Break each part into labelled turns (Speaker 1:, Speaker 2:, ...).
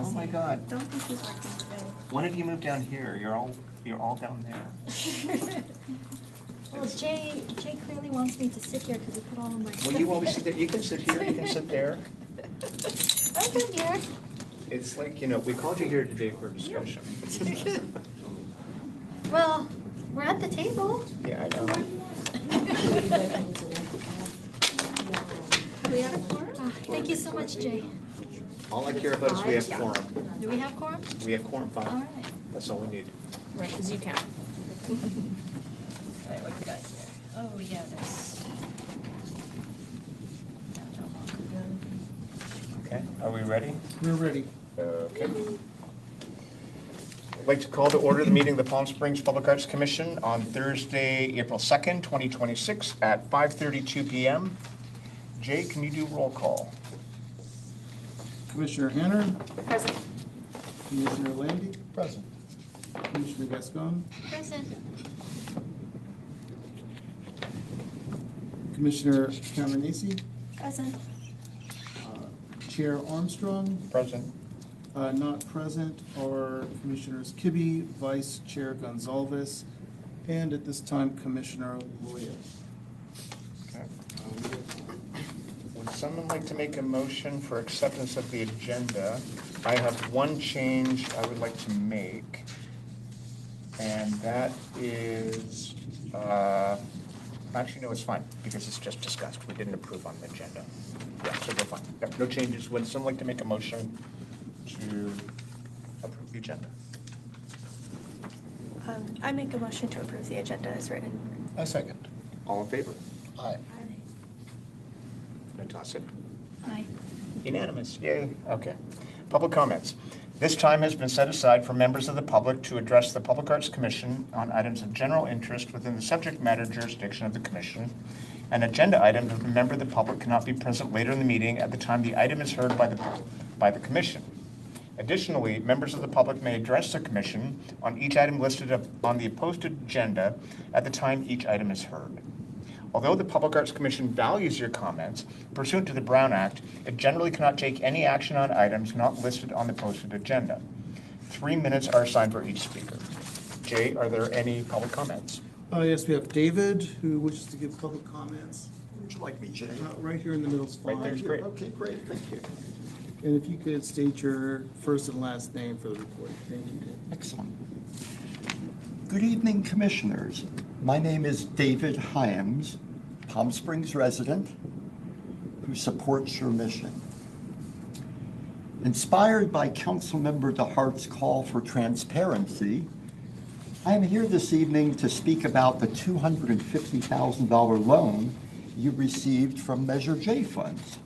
Speaker 1: Oh my God.
Speaker 2: Don't think he's working today.
Speaker 1: Why did you move down here? You're all down there.
Speaker 2: Well, Jay clearly wants me to sit here because he put all of my.
Speaker 1: Well, you always sit there. You can sit here. You can sit there.
Speaker 2: I'm good here.
Speaker 1: It's like, we called you here today for a discussion.
Speaker 2: Well, we're at the table.
Speaker 1: Yeah, I know.
Speaker 2: We have a quorum? Thank you so much, Jay.
Speaker 1: All I care about is we have quorum.
Speaker 2: Do we have quorum?
Speaker 1: We have quorum,
Speaker 2: All
Speaker 1: fine.
Speaker 2: right.
Speaker 1: That's all we need.
Speaker 3: Right, because you count.
Speaker 2: All right, what we got here? Oh, yeah, there's.
Speaker 1: Okay, are we ready?
Speaker 4: We're ready.
Speaker 1: Okay. I'd like to call to order the meeting of the Palm Springs Public Arts Commission on Thursday, April 2nd, 2026 at 5:32 p.m. Jay, can you do roll call?
Speaker 4: Commissioner Hanner,
Speaker 3: Present.
Speaker 4: Commissioner Landy,
Speaker 1: Present.
Speaker 4: Commissioner Gascon,
Speaker 2: Present.
Speaker 4: Commissioner Cameronesi,
Speaker 2: Present.
Speaker 4: Chair Armstrong.
Speaker 1: Present.
Speaker 4: Not present are Commissioners Kibbe, Vice Chair Gonzalez, and at this time Commissioner Loya.
Speaker 1: Okay. Would someone like to make a motion for acceptance of the agenda? I have one change I would like to make, and that is, actually, no, it's fine, because it's just discussed. We didn't approve on the agenda. Yeah, so we're fine. Yep, no changes. Would someone like to make a motion to approve the agenda?
Speaker 5: I make a motion to approve the agenda as written.
Speaker 1: A second. All in favor? Aye. Natasha?
Speaker 2: Aye.
Speaker 1: Unanimous, yay. Okay. Public comments. This time has been set aside for members of the public to address the Public Arts Commission on items of general interest within the subject matter jurisdiction of the commission. An agenda item of a member of the public cannot be present later in the meeting at the time the item is heard by the commission. Additionally, members of the public may address the commission on each item listed on the posted agenda at the time each item is heard. Although the Public Arts Commission values your comments, pursuant to the Brown Act, it generally cannot take any action on items not listed on the posted agenda. 3 minutes are assigned for each speaker. Jay, are there any public comments?
Speaker 4: Yes, we have David, who wishes to give public comments.
Speaker 6: Would you like me, Jay?
Speaker 4: Right here in the middle is fine.
Speaker 1: Right there's great.
Speaker 6: Okay, great, thank you.
Speaker 4: And if you could state your first and last name for the report. Thank you.
Speaker 6: Excellent. Good evening, Commissioners. My name is David Hyams, Palm Springs resident who supports your mission. Inspired by Councilmember DeHart's call for transparency, I am here this evening to speak about the $250,000 loan you received from Measure J funds.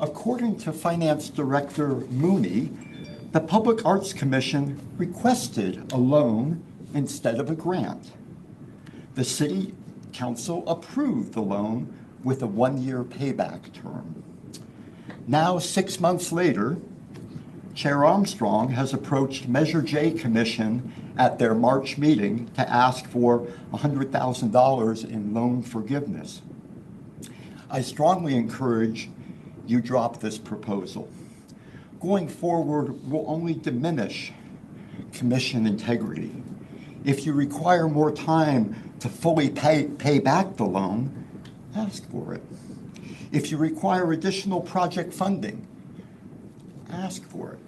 Speaker 6: According to Finance Director Mooney, the Public Arts Commission requested a loan instead of a grant. The City Council approved the loan with a 1-year payback term. Now, 6 months later, Chair Armstrong has approached Measure J Commission at their March meeting to ask for $100,000 in loan forgiveness. I strongly encourage you drop this proposal. Going forward will only diminish commission integrity. If you require more time to fully pay back the loan, ask for it. If you require additional project funding, ask for it.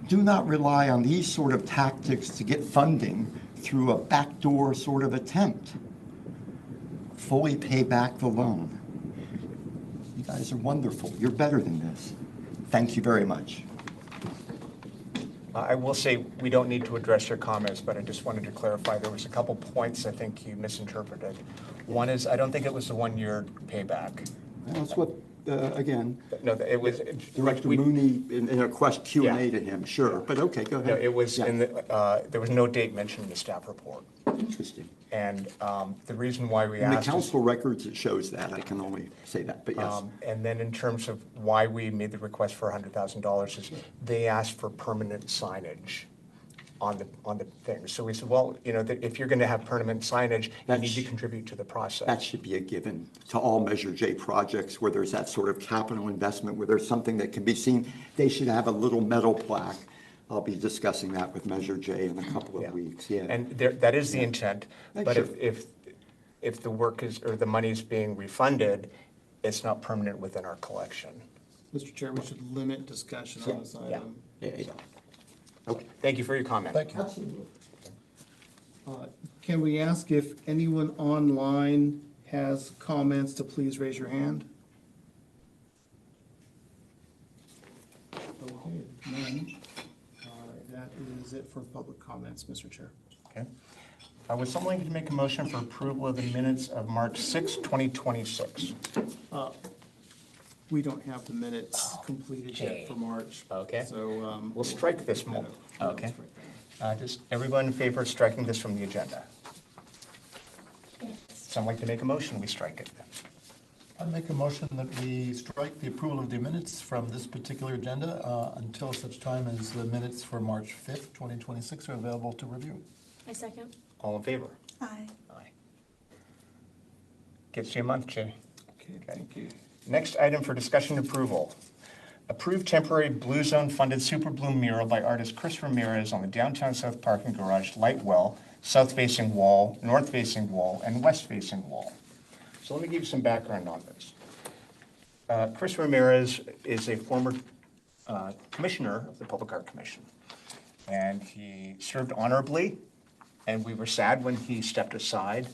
Speaker 6: Do not rely on these sort of tactics to get funding through a backdoor sort of attempt. Fully pay back the loan. You guys are wonderful. You're better than this. Thank you very much.
Speaker 1: I will say, we don't need to address your comments, but I just wanted to clarify, there was a couple points I think you misinterpreted. One is, I don't think it was the 1-year payback.
Speaker 6: That's what, again,
Speaker 1: No, it was.
Speaker 6: Director
Speaker 1: we-
Speaker 6: Mooney, in a Q&A
Speaker 1: Yeah.
Speaker 6: to him, sure. But okay, go
Speaker 1: No,
Speaker 6: ahead.
Speaker 1: it was
Speaker 6: Yeah.
Speaker 1: in the, there was no date mentioned in the staff report.
Speaker 6: Interesting.
Speaker 1: And the reason why we
Speaker 6: In the
Speaker 1: asked. is-
Speaker 6: council records, it shows that. I can only say that, but yes.
Speaker 1: And then in terms of why we made the request for $100,000 is they asked for permanent signage. on the thing. So we said, well, that if you're going to have permanent signage, you need to contribute to the process.
Speaker 6: That should be a given to all Measure J projects where there's that sort of capital investment, where there's something that can be seen. They should have a little metal plaque. I'll be discussing that with Measure J in a couple of weeks, yeah.
Speaker 1: And that is the intent, but
Speaker 6: Sure.
Speaker 1: if the work is, or the money is being refunded, it's not permanent within our collection.
Speaker 4: Mr. Chair, we should limit discussion on this
Speaker 1: Yeah.
Speaker 4: item.
Speaker 6: Yeah.
Speaker 1: Okay, thank you for your comment.
Speaker 3: Thank you.
Speaker 6: Absolutely.
Speaker 4: Can we ask if anyone online has comments to please raise your hand? Okay, none. All right, that is it for public comments, Mr. Chair.
Speaker 1: Okay. Would someone like to make a motion for approval of the minutes of March 6, 2026?
Speaker 4: We don't have the minutes completed yet for March.
Speaker 1: Okay.
Speaker 4: So,
Speaker 1: We'll strike this one. Okay. Does everyone in favor of striking this from the agenda? Someone like to make a motion, we strike it.
Speaker 3: I make a motion that we strike the approval of the minutes from this particular agenda until such time as the minutes for March 5th, 2026 are available to review.
Speaker 5: I second.
Speaker 1: All in favor?
Speaker 5: Aye.
Speaker 1: Aye. Gets you a month, Jay.
Speaker 4: okay, thank you.
Speaker 1: Next item for discussion approval. Approve temporary Blue Zone funded Super Bloom mural by artist Chris Ramirez on the downtown south parking garage light well, south facing wall, north facing wall, and west facing wall. So let me give you some background on this. Chris Ramirez is a former commissioner of the Public Art Commission. And he served honorably, and we were sad when he stepped aside.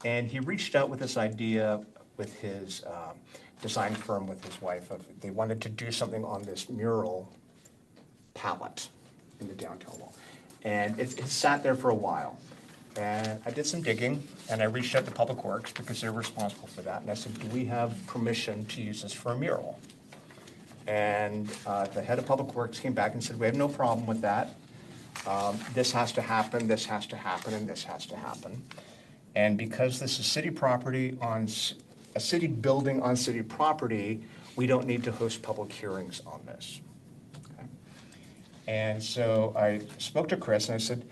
Speaker 1: And he reached out with this idea with his design firm, with his wife, of they wanted to do something on this mural palette in the downtown wall. And it sat there for a while. And I did some digging, and I reached out to Public Works because they're responsible for that. And I said, do we have permission to use this for a mural? And the head of Public Works came back and said, we have no problem with that. This has to happen, this has to happen, and this has to happen. And because this is city property on, a city building on city property, we don't need to host public hearings on this. Okay? And so I spoke to Chris and I said,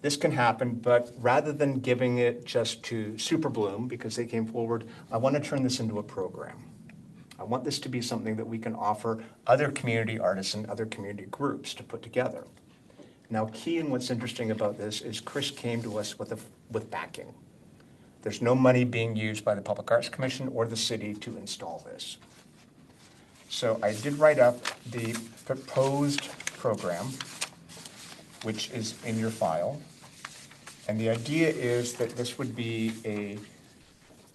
Speaker 1: this can happen, but rather than giving it just to Super Bloom, because they came forward, I want to turn this into a program. I want this to be something that we can offer other community artists and other community groups to put together. Now, key and what's interesting about this is Chris came to us with backing. There's no money being used by the Public Arts Commission or the city to install this. So I did write up the proposed program, which is in your file. And the idea is that this would be a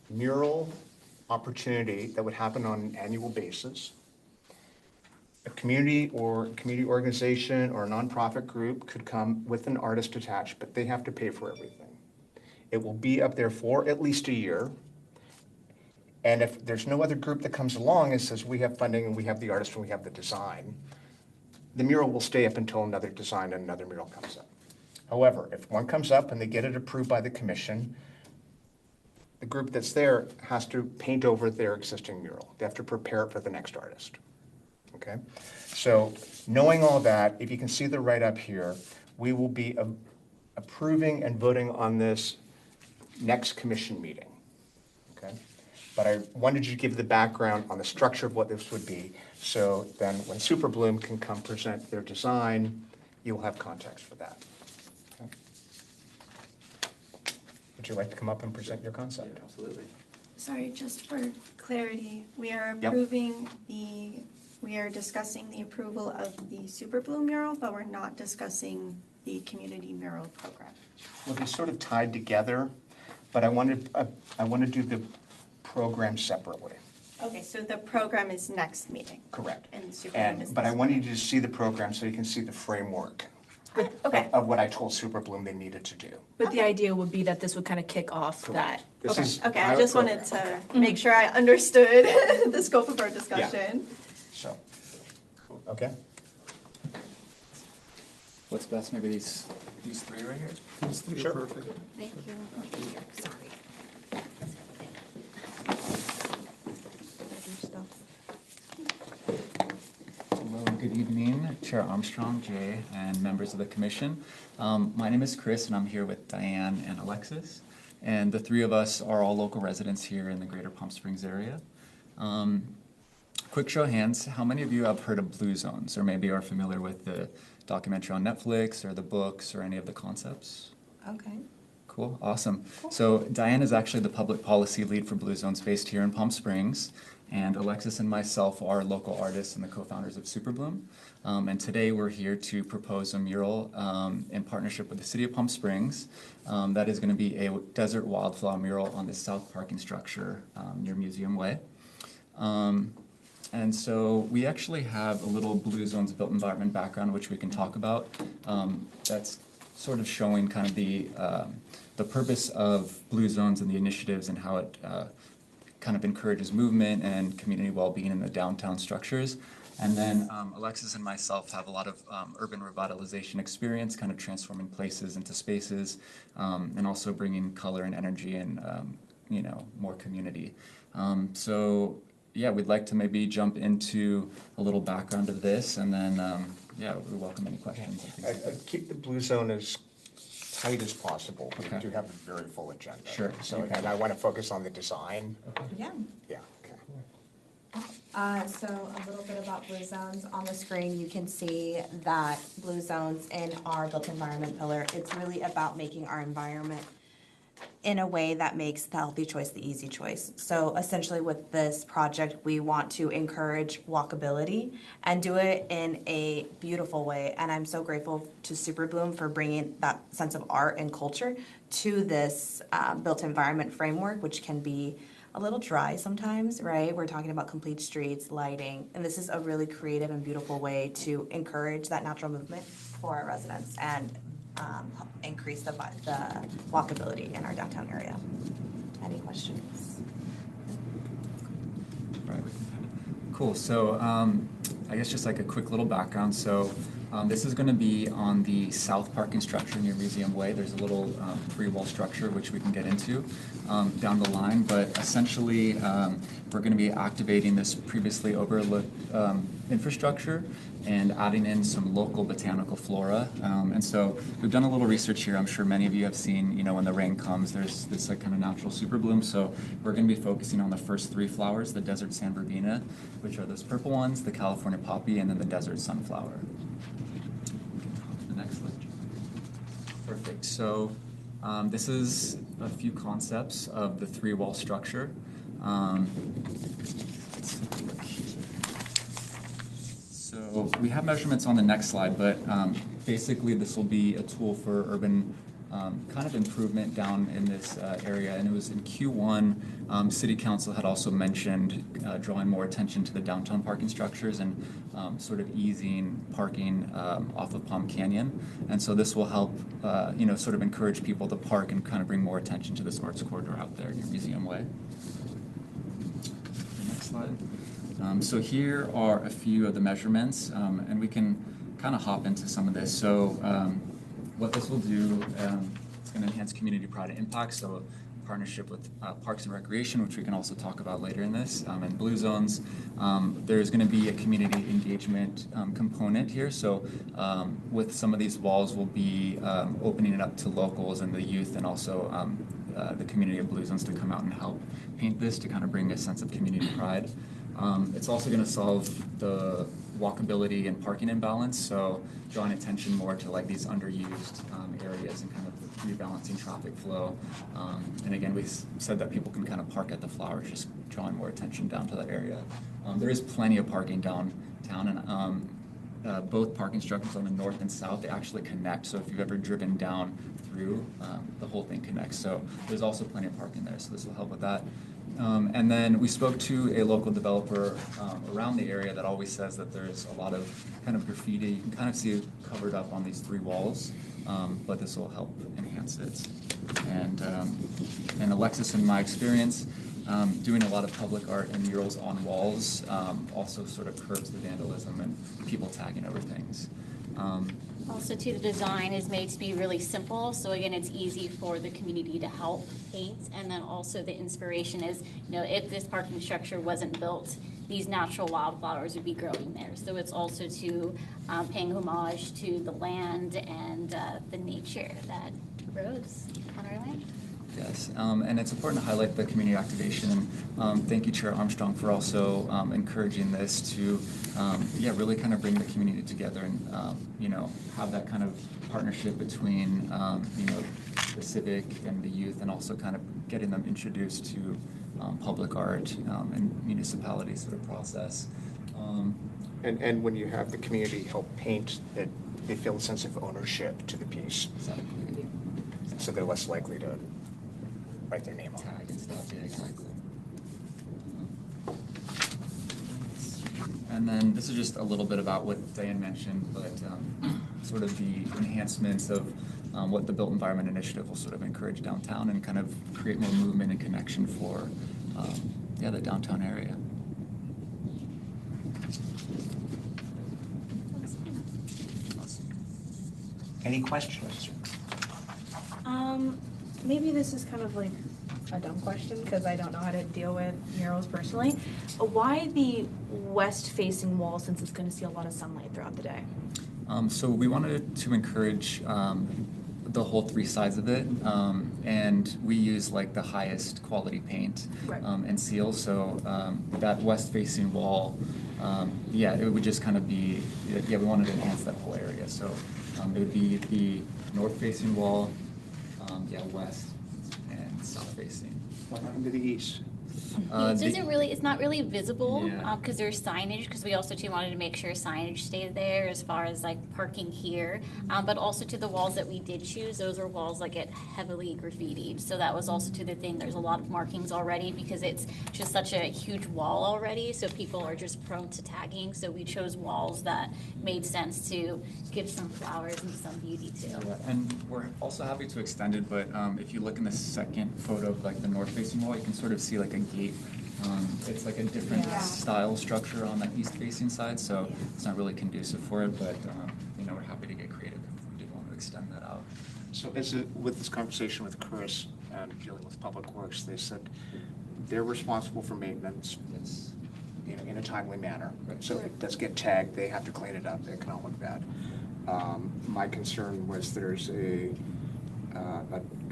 Speaker 1: mural opportunity that would happen on an annual basis. A community or community organization or a nonprofit group could come with an artist attached, but they have to pay for everything. It will be up there for at least a year. And if there's no other group that comes along and says, we have funding and we have the artist and we have the design, the mural will stay up until another design and another mural comes up. However, if one comes up and they get it approved by the commission, the group that's there has to paint over their existing mural. They have to prepare it for the next artist. Okay? So knowing all that, if you can see the write-up here, we will be approving and voting on this next commission meeting. Okay? But I wanted you to give the background on the structure of what this would be, so then when Super Bloom can come present their design, you'll have context for that. Okay? Would you like to come up and present your concept?
Speaker 6: Absolutely.
Speaker 5: Sorry, just for clarity, we are
Speaker 1: Yep.
Speaker 5: we are discussing the approval of the Super Bloom mural, but we're not discussing the community mural program.
Speaker 1: Well, they're sort of tied together, but I want to do the program separately.
Speaker 5: Okay, so the program is next meeting.
Speaker 1: Correct.
Speaker 5: And Super Bloom is
Speaker 1: But I
Speaker 5: this
Speaker 1: want you to see the program so you can see the framework
Speaker 5: Okay,
Speaker 1: of what I told Super Bloom they needed to do.
Speaker 2: But the idea would be that this would kind of kick off that.
Speaker 1: This
Speaker 5: okay,
Speaker 1: is
Speaker 5: okay, I
Speaker 1: pilot
Speaker 5: just
Speaker 1: program.
Speaker 5: wanted to make sure I understood the scope of our discussion.
Speaker 1: So, okay.
Speaker 7: What's best, maybe these three right here?
Speaker 4: These three are
Speaker 1: Sure.
Speaker 4: perfect.
Speaker 2: Thank you. Sorry.
Speaker 7: Hello, good evening Chair Armstrong, Jay, and members of the commission. My name is Chris, and I'm here with Diane and Alexis. And the three of us are all local residents here in the greater Palm Springs area. Quick show of hands, how many of you have heard of Blue Zones, or maybe are familiar with the documentary on Netflix, or the books, or any of the concepts?
Speaker 8: Okay.
Speaker 7: Cool, awesome. So Diane is actually the public policy lead for Blue Zones based here in Palm Springs, and Alexis and myself are local artists and the co-founders of Superbloom. And today we're here to propose a mural in partnership with the City of Palm Springs. That is going to be a desert wildflower mural on the south parking structure near Museum Way. And so we actually have a little Blue Zones built environment background which we can talk about. That's sort of showing kind of the purpose of Blue Zones and the initiatives and how it kind of encourages movement and community well-being in the downtown structures. And then Alexis and myself have a lot of urban revitalization experience, kind of transforming places into spaces, and also bringing color and energy and more community. So yeah, we'd like to maybe jump into a little background of this, and then we welcome any questions.
Speaker 1: Keep the Blue Zone as tight as possible.
Speaker 7: Okay.
Speaker 1: We do have a very full agenda.
Speaker 7: Sure.
Speaker 1: So, and I want to focus on the design.
Speaker 8: Yeah.
Speaker 1: Yeah, okay.
Speaker 8: So a little bit about Blue Zones. On the screen, you can see that Blue Zones in our built environment pillar, it's really about making our environment in a way that makes the healthy choice the easy choice. So essentially with this project, we want to encourage walkability and do it in a beautiful way. And I'm so grateful to Superbloom for bringing that sense of art and culture to this built environment framework, which can be a little dry sometimes, right? We're talking about complete streets, lighting, and this is a really creative and beautiful way to encourage that natural movement for our residents and increase the walkability in our downtown area. Any questions?
Speaker 7: Right. Cool. So I guess just like a quick little background. So this is going to be on the south parking structure near Museum Way. There's a little three-wall structure which we can get into down the line. But essentially, we're going to be activating this previously overlooked infrastructure and adding in some local botanical flora. And so we've done a little research here. I'm sure many of you have seen, when the rain comes, there's this like kind of natural super bloom. So we're going to be focusing on the first three flowers, the desert San Verbena, which are those purple ones, the California poppy, and then the desert sunflower. The next slide. Perfect. So this is a few concepts of the three-wall structure. Let's take a look here. So we have measurements on the next slide, but basically this will be a tool for urban kind of improvement down in this area. And it was in Q1, City Council had also mentioned drawing more attention to the downtown parking structures and sort of easing parking off of Palm Canyon. And so this will help, sort of encourage people to park and kind of bring more attention to this arts corridor out there near Museum Way. Next slide. So here are a few of the measurements, and we can kind of hop into some of this. So what this will do, it's going to enhance community pride and impact. So partnership with Parks and Recreation, which we can also talk about later in this, and Blue Zones. There's going to be a community engagement component here. So with some of these walls, we'll be opening it up to locals and the youth, and also the community of Blue Zones to come out and help paint this to kind of bring a sense of community pride. It's also going to solve the walkability and parking imbalance, so drawing attention more to like these underused areas and kind of rebalancing traffic flow. And again, we said that people can kind of park at the flowers, just drawing more attention down to that area. There is plenty of parking downtown, and both parking structures on the north and south, they actually connect. So if you've ever driven down through, the whole thing connects. So there's also plenty of parking there, so this will help with that. And then we spoke to a local developer around the area that always says that there's a lot of kind of graffiti. You can kind of see it covered up on these three walls, but this will help enhance it. And Alexis, in my experience, doing a lot of public art and murals on walls also sort of curbs the vandalism and people tagging over things.
Speaker 2: Also, too, the design is made to be really simple, so again, it's easy for the community to help paint. And then also the inspiration is, if this parking structure wasn't built these natural wildflowers would be growing there. So it's also to paying homage to the land and the nature that grows on our land.
Speaker 7: Yes, and it's important to highlight the community activation. Thank you, Chair Armstrong, for also encouraging this to, really kind of bring the community together and, have that kind of partnership between, the civic and the youth, and also kind of getting them introduced to public art and municipalities through the process.
Speaker 1: And when you have the community help paint, they feel a sense of ownership to the piece,
Speaker 7: Exactly.
Speaker 1: so they're less likely to write their name on it.
Speaker 7: Tag and stuff, yeah, exactly. And then this is just a little bit about what Diane mentioned, but sort of the enhancements of what the Built Environment Initiative will sort of encourage downtown and kind of create more movement and connection for, the downtown area.
Speaker 1: Any questions?
Speaker 9: Maybe this is kind of like a dumb question because I don't know how to deal with murals personally. Why the west-facing wall since it's going to see a lot of sunlight throughout the day?
Speaker 7: So we wanted to encourage the whole three sides of it, and we use like the highest quality paint
Speaker 9: Right.
Speaker 7: and seal. So that west-facing wall, it would just kind of be, we wanted to enhance that whole area. So it would be the north-facing wall, west and south-facing.
Speaker 1: What happened to the east?
Speaker 2: It's not really visible
Speaker 7: Yeah.
Speaker 2: because there's signage, because we also too wanted to make sure signage stayed there as far as like parking here. But also to the walls that we did choose, those are walls that get heavily graffitied. So that was also to the thing, there's a lot of markings already because it's just such a huge wall already. So people are just prone to tagging. So we chose walls that made sense to give some flowers and some beauty to.
Speaker 7: And we're also happy to extend it, but if you look in the second photo of like the north-facing wall, you can sort of see like a gate. It's like a different style structure on that east-facing side, so it's not really conducive for it, but we're happy to get creative if we did want to extend that out.
Speaker 1: So with this conversation with Chris and dealing with Public Works, they said they're responsible for maintenance
Speaker 7: Yes.
Speaker 1: in a timely manner.
Speaker 7: Right.
Speaker 1: So if it does get tagged, they have to clean it up. It cannot look bad. My concern was there's going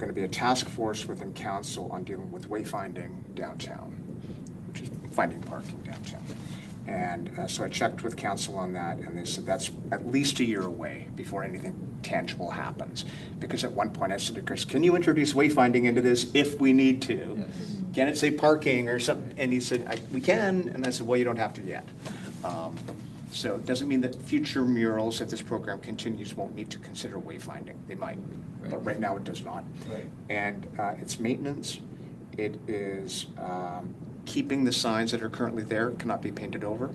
Speaker 1: to be a task force within council on dealing with wayfinding downtown, which is finding parking downtown. And so I checked with council on that, and they said that's at least a year away before anything tangible happens. Because at one point I said to Chris, can you introduce wayfinding into this if we need to?
Speaker 7: Yes.
Speaker 1: Can it say parking or something? And he said, we can. And I said, well, you don't have to yet. So it doesn't mean that future murals, if this program continues, won't need to consider wayfinding. They might, but right now it does not.
Speaker 7: Right.
Speaker 1: And it's maintenance. It is keeping the signs that are currently there, cannot be painted over.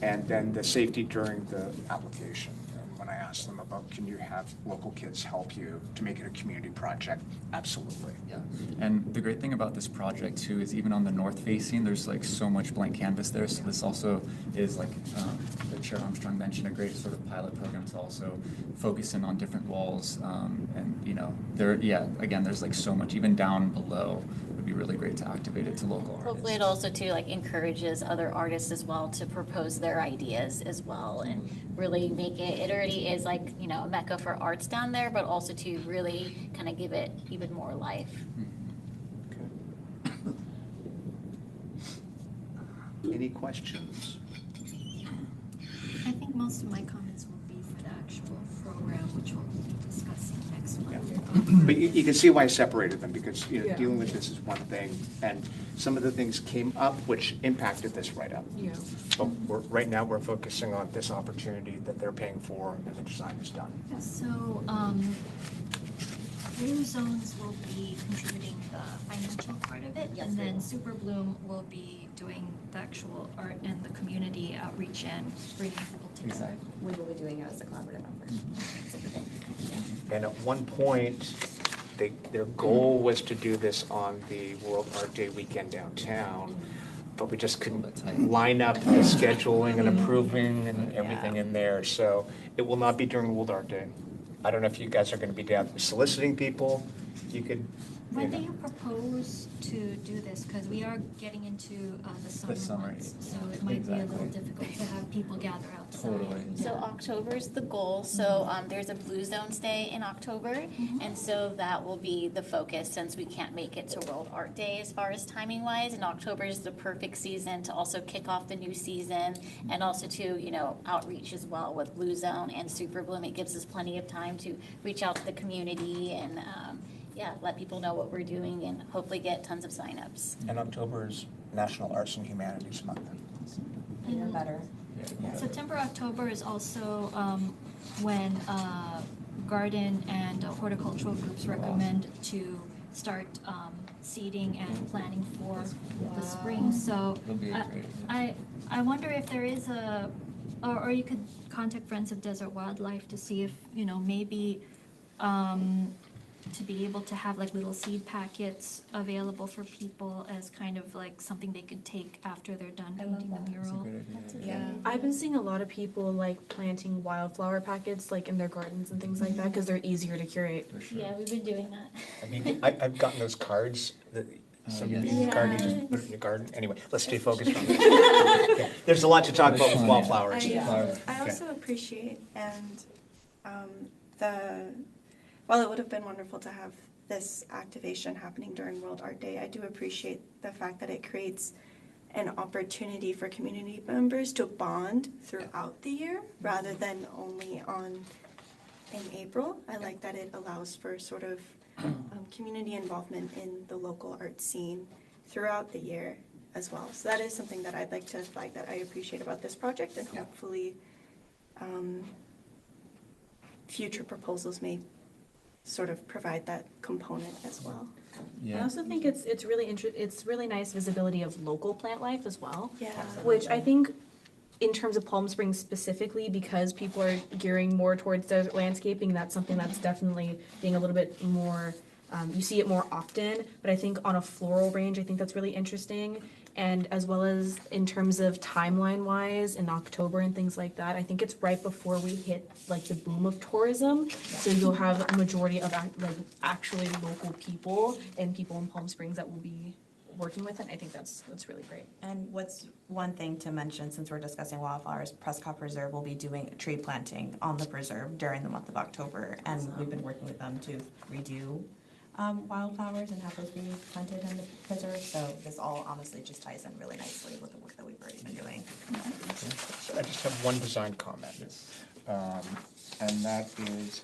Speaker 1: And then the safety during the application. And when I asked them about, can you have local kids help you to make it a community project? Absolutely.
Speaker 7: Yeah, and the great thing about this project too is even on the north facing, there's like so much blank canvas there. So this also is like the Chair Armstrong mentioned, a great sort of pilot program to also focus in on different walls. And again, there's like so much even down below. Would be really great to activate it to local artists.
Speaker 2: Hopefully it also too like encourages other artists as well to propose their ideas as well and really make it already is like, a mecca for arts down there, but also to really kind of give it even more life.
Speaker 1: Any questions?
Speaker 10: I think most of my comments will be for the actual program, which we'll be discussing next month.
Speaker 1: But you can see why I separated them, because dealing with this is one thing, and some of the things came up which impacted this write-up.
Speaker 9: Yeah.
Speaker 1: But right now, we're focusing on this opportunity that they're paying for, and the design is done.
Speaker 10: So, Blue Zones will be contributing the financial part of it, and then Super Bloom will be doing the actual art and the community outreach and bringing people together.
Speaker 7: Exactly.
Speaker 8: We will be doing it as a collaborative effort.
Speaker 1: And at one point, their goal was to do this on the World Art Day weekend downtown, but we just couldn't line up the scheduling and approving and everything in there. So it will not be during World Art Day. I don't know if you guys are going to be down soliciting people. you could.
Speaker 10: When do you propose to do this? Because we are getting into the summer
Speaker 7: summer,
Speaker 10: months, so it might be a little
Speaker 7: exactly.
Speaker 10: difficult to have people gather outside.
Speaker 7: Totally.
Speaker 2: So October is the goal, so there's a Blue Zones Day in October, and so that will be the focus since we can't make it to World Art Day as far as timing wise, and October is the perfect season to also kick off the new season and also to, you know, outreach as well with Blue Zone and Super Bloom. It gives us plenty of time to reach out to the community and, yeah, let people know what we're doing and hopefully get tons of signups.
Speaker 1: And October is National Arts and Humanities Month.
Speaker 8: Even better.
Speaker 10: September, October is also when garden and horticultural groups recommend to start seeding and planting for the spring. So
Speaker 7: It'll be great.
Speaker 10: I wonder if there is or you could contact Friends of Desert Wildlife to see if, you know, maybe to be able to have like little seed packets available for people as kind of like something they could take after they're done painting the mural.
Speaker 9: Yeah, I've been seeing a lot of people like planting wildflower packets like in their gardens and things like that because they're easier to curate.
Speaker 7: For sure.
Speaker 2: Yeah, we've been doing that.
Speaker 1: I mean, I've gotten those cards that somebody in the garden, you just put it in your garden. Anyway, let's stay focused on this. Okay, there's a lot to talk about with wildflowers.
Speaker 5: I also appreciate and while it would have been wonderful to have this activation happening during World Art Day, I do appreciate the fact that it creates an opportunity for community members to bond throughout the year rather than only in April. I like that it allows for sort of community involvement in the local art scene throughout the year as well. So that is something that I'd like to flag that I appreciate about this project, and hopefully future proposals may sort of provide that component as well.
Speaker 9: I also think it's really nice visibility of local plant life as well.
Speaker 5: Yeah.
Speaker 9: Which I think in terms of Palm Springs specifically, because people are gearing more towards desert landscaping, that's something that's definitely being a little bit more, you see it more often, but I think on a floral range, I think that's really interesting. And as well as in terms of timeline-wise in October and things like that, I think it's right before we hit like the boom of tourism. So you'll have a majority of like actually local people and people in Palm Springs that will be working with it. I think that's really great.
Speaker 8: And what's one thing to mention, since we're discussing wildflowers, Prescott Preserve will be doing tree planting on the preserve during the month of October. And we've been working with them to redo wildflowers and have those be planted in the preserve. So this all honestly just ties in really nicely with the work that we've already been doing.
Speaker 1: So I just have one design comment, and that is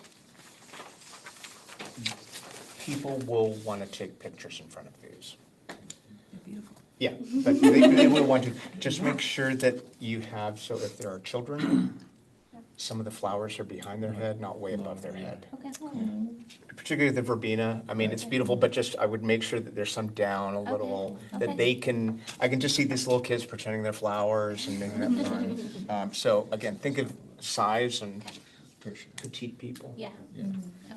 Speaker 1: people will want to take pictures in front of these.
Speaker 8: Beautiful.
Speaker 1: Yeah, but they will want to. Just make sure that you have, so if there are children, some of the flowers are behind their head, not way above their head.
Speaker 2: Okay.
Speaker 1: Particularly the verbena, I mean, it's beautiful, but just, I would make sure that there's some down a little,
Speaker 2: Okay.
Speaker 1: that they can, I can just see these little kids pretending they're flowers and making that fun. So again, think of size and petite people.
Speaker 2: Yeah.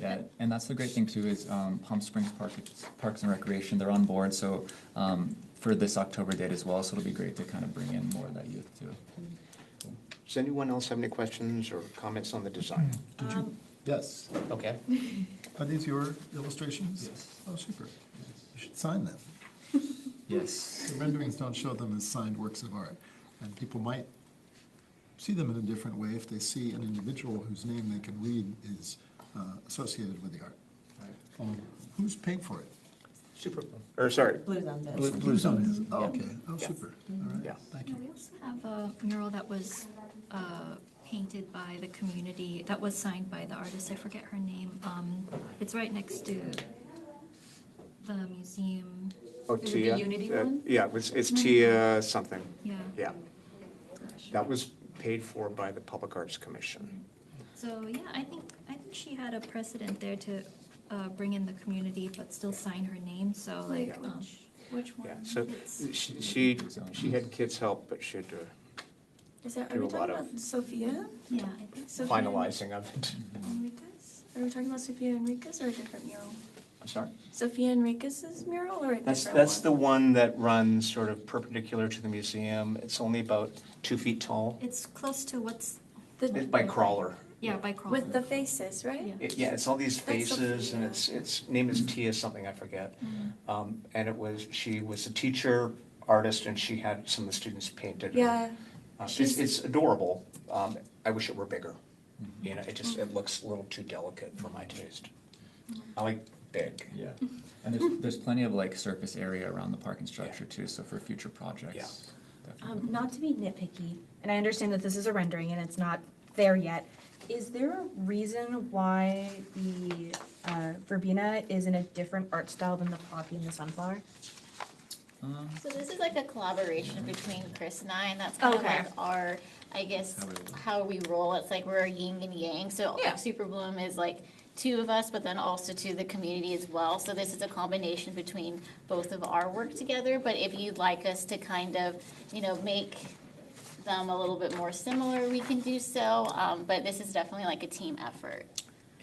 Speaker 7: Yeah, and that's the great thing too is Palm Springs Parks and Recreation, they're on board, so for this October date as well, so it'll be great to kind of bring in more of that youth too.
Speaker 1: Does anyone else have any questions or comments on the design?
Speaker 3: Did you? Yes.
Speaker 1: Okay.
Speaker 3: Are these your illustrations?
Speaker 7: Yes.
Speaker 3: Oh, super. You should sign them.
Speaker 7: Yes.
Speaker 3: The renderings don't show them as signed works of art, and people might see them in a different way if they see an individual whose name they can read is associated with the art. Who's paying for it?
Speaker 1: Super, or sorry.
Speaker 8: Blue Zone does.
Speaker 3: Blue Zone is. Oh,
Speaker 1: Yeah.
Speaker 3: okay. Oh,
Speaker 1: Yeah.
Speaker 3: super. All right.
Speaker 1: Yeah.
Speaker 3: Thank
Speaker 10: Yeah,
Speaker 3: you.
Speaker 10: we also have a mural that was painted by the community, that was signed by the artist, I forget her name. It's right next to the museum.
Speaker 1: Oh,
Speaker 10: Is it the
Speaker 1: Tia?
Speaker 10: Unity one?
Speaker 1: Yeah, it's Tia something.
Speaker 10: Yeah.
Speaker 1: Yeah. That was paid for by the Public Arts Commission.
Speaker 10: So, yeah, I think she had a precedent there to bring in the community, but still sign her name, so like,
Speaker 5: Which one?
Speaker 1: Yeah, so she had kids help, but she had to
Speaker 5: Are
Speaker 1: do
Speaker 5: we
Speaker 1: a lot
Speaker 5: talking
Speaker 1: of
Speaker 5: about Sophia?
Speaker 10: yeah, I think so.
Speaker 5: Sophia
Speaker 1: finalizing of it.
Speaker 5: Enriquez? Are we talking about Sophia Enriquez or a different mural?
Speaker 1: I'm sorry?
Speaker 5: Sophia Enriquez's mural or a different one?
Speaker 1: That's the one that runs sort of perpendicular to the museum. It's only about 2 feet tall.
Speaker 10: It's close to what's,
Speaker 1: It's by Crawler.
Speaker 10: Yeah, by crawler.
Speaker 5: With the faces, right?
Speaker 10: Yeah.
Speaker 1: Yeah, it's all these
Speaker 5: That's so
Speaker 1: faces, and
Speaker 5: cute.
Speaker 1: its name is Tia something, I forget.
Speaker 10: Mm-hmm.
Speaker 1: And she was a teacher, artist, and she had some of the students painted. her.
Speaker 5: Yeah.
Speaker 1: It's adorable. I wish it were bigger. You know, it looks a little too delicate for my taste. I like big.
Speaker 7: Yeah, and there's plenty of like surface area around the parking structure too, so for future projects. Definitely.
Speaker 9: Not to be nitpicky, and I understand that this is a rendering and it's not there yet. Is there a reason why the verbena is in a different art style than the poppy and the sunflower?
Speaker 2: So this is like a collaboration between Chris and I, and that's kind of
Speaker 9: Okay.
Speaker 2: like our, I guess, how we roll. It's like we're a yin and yang. So
Speaker 9: Yeah.
Speaker 2: like Super Bloom is like two of us, but then also to the community as well. So this is a combination between both of our work together. But if you'd like us to kind of, make them a little bit more similar, we can do so. But this is definitely like a team effort.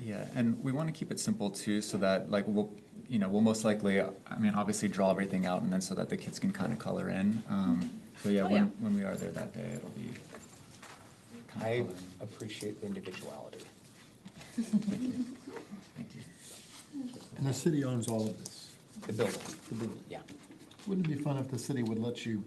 Speaker 7: Yeah, and we want to keep it simple too, so that like we'll most likely, obviously draw everything out, and then so that the kids can kind of color in. So yeah,
Speaker 9: Oh, yeah.
Speaker 7: when we are there that day, it'll be. kind
Speaker 1: I
Speaker 7: of coloring.
Speaker 1: appreciate the individuality.
Speaker 7: Thank you.
Speaker 3: And the city owns all of this.
Speaker 1: The building,
Speaker 3: The building.
Speaker 1: yeah.
Speaker 3: Wouldn't it be fun if the city would let you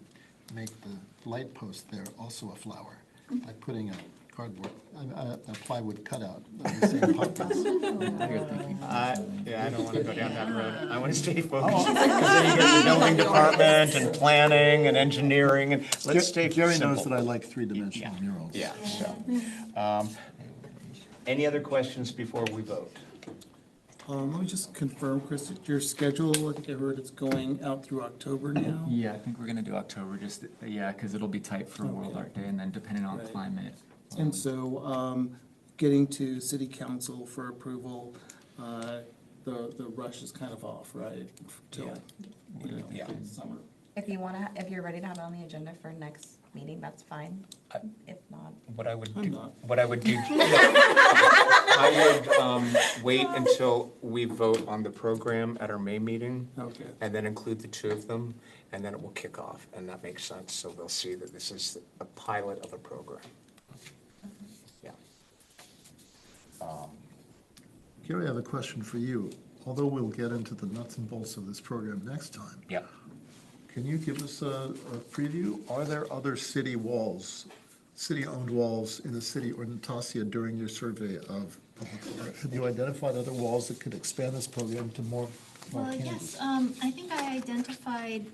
Speaker 3: make the light post there also a flower by putting a cardboard, a plywood cutout of the same pumpkins?
Speaker 7: Now you're thinking.
Speaker 1: Yeah, I don't want to go down that road. I want to stay focused, because then you get the building department and planning and engineering, and let's stay
Speaker 3: Jerry
Speaker 1: simple.
Speaker 3: knows that I like three-dimensional murals.
Speaker 1: Yeah, so. Any other questions before we vote?
Speaker 4: Let me just confirm, Chris, your schedule, I think I heard it's going out through October now.
Speaker 7: Yeah, I think we're gonna do October, because it'll be tight for World Art Day, and then depending on
Speaker 4: Right.
Speaker 7: climate.
Speaker 4: And so, getting to city council for approval, the rush is kind of off, right? Till,
Speaker 1: Yeah.
Speaker 4: summer.
Speaker 8: If you're ready to have it on the agenda for next meeting, that's fine. If not,
Speaker 1: What I would
Speaker 4: I'm
Speaker 1: do,
Speaker 4: not.
Speaker 1: what I would do, I would wait until we vote on the program at our May meeting,
Speaker 4: Okay.
Speaker 1: and then include the two of them, and then it will kick off, and that makes sense, so they'll see that this is a pilot of a program. Yeah.
Speaker 3: Gary, I have a question for you. Although we'll get into the nuts and bolts of this program next time,
Speaker 1: Yeah.
Speaker 3: can you give us a preview? Are there other city walls, city-owned walls in the city or Natasha during your survey of public art? Have you identified other walls that could expand this program to more
Speaker 10: Well,
Speaker 3: canvas?
Speaker 10: yes, I think I identified,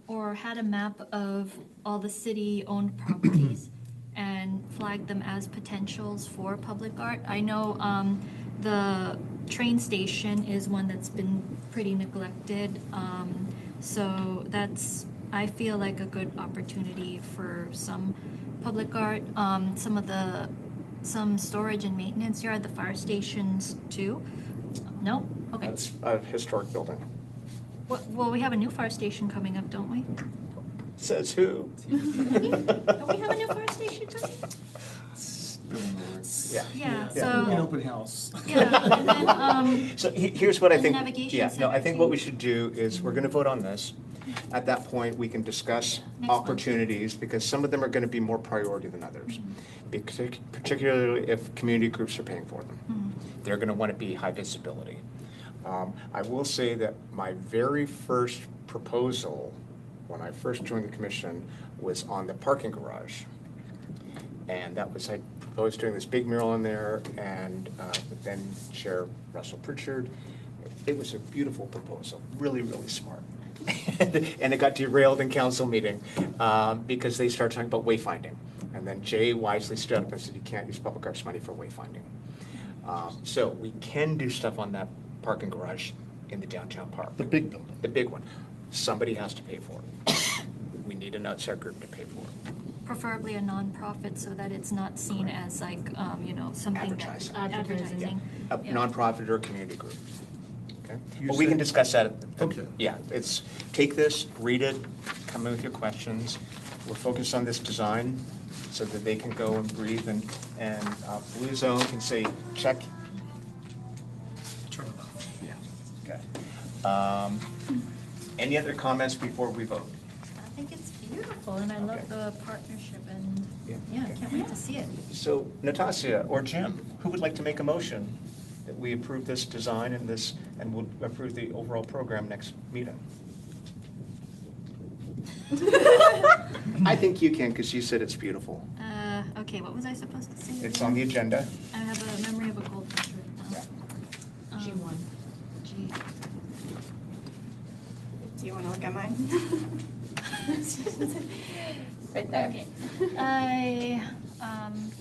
Speaker 10: or had a map of all the city-owned properties and flagged them as potentials for public art. I know, the train station is one that's been pretty neglected, so that's, I feel like a good opportunity for some public art. Some storage and maintenance yard, the fire stations too. No? Okay.
Speaker 1: That's a historic building.
Speaker 10: Well, we have a new fire station coming up, don't we?
Speaker 1: Says who?
Speaker 10: Don't we have a new fire station coming?
Speaker 7: Building the works.
Speaker 1: Yeah.
Speaker 10: Yeah,
Speaker 4: An
Speaker 10: so,
Speaker 4: open house.
Speaker 10: yeah, and then,
Speaker 1: So here's what I
Speaker 10: And the
Speaker 1: think,
Speaker 10: navigation
Speaker 1: yeah, no, I
Speaker 10: center
Speaker 1: think
Speaker 10: too.
Speaker 1: what we should do is, we're gonna vote on this. At that point, we can discuss
Speaker 10: Next month.
Speaker 1: opportunities, because some of them are gonna be more priority than others. Particularly if community groups are paying for them. They're gonna wanna be high visibility. I will say that my very first proposal, when I first joined the commission, was on the parking garage. And that was, I proposed doing this big mural in there, and then Chair Russell Pritchard. It was a beautiful proposal, really, really smart. And it got derailed in council meeting because they started talking about wayfinding. And then Jay wisely stood up and said, you can't use public arts money for wayfinding. So we can do stuff on that parking garage in the downtown park.
Speaker 3: The big building.
Speaker 1: The big one. Somebody has to pay for it. We need an outside group to pay for it.
Speaker 10: preferably a nonprofit so that it's not seen as like, something that.
Speaker 1: Advertising.
Speaker 10: Advertising.
Speaker 1: A
Speaker 10: Yeah.
Speaker 1: nonprofit or a community group. Okay?
Speaker 3: You
Speaker 1: Well, we can
Speaker 3: said-
Speaker 1: discuss that.
Speaker 3: Okay.
Speaker 1: Yeah, take this, read it, come in with your questions. We're focused on this design so that they can go and breathe, and Blue Zone can say, check.
Speaker 3: Turn it off.
Speaker 1: Yeah. Okay. Any other comments before we vote?
Speaker 2: I think it's
Speaker 10: beautiful, and I love
Speaker 1: Okay.
Speaker 10: the partnership, and
Speaker 1: Yeah,
Speaker 10: yeah, I
Speaker 1: okay.
Speaker 10: can't wait to see it.
Speaker 1: So Natasha or Jim, who would like to make a motion that we approve this design and we'll approve the overall program next meeting? I think you can, because you said it's beautiful.
Speaker 10: Okay, what was I supposed to say?
Speaker 1: It's
Speaker 10: again?
Speaker 1: on the agenda.
Speaker 10: I have a memory of a goldfish right now.
Speaker 8: G1.
Speaker 10: G.
Speaker 5: Do you want to look at mine?
Speaker 8: Right there.
Speaker 10: Okay. I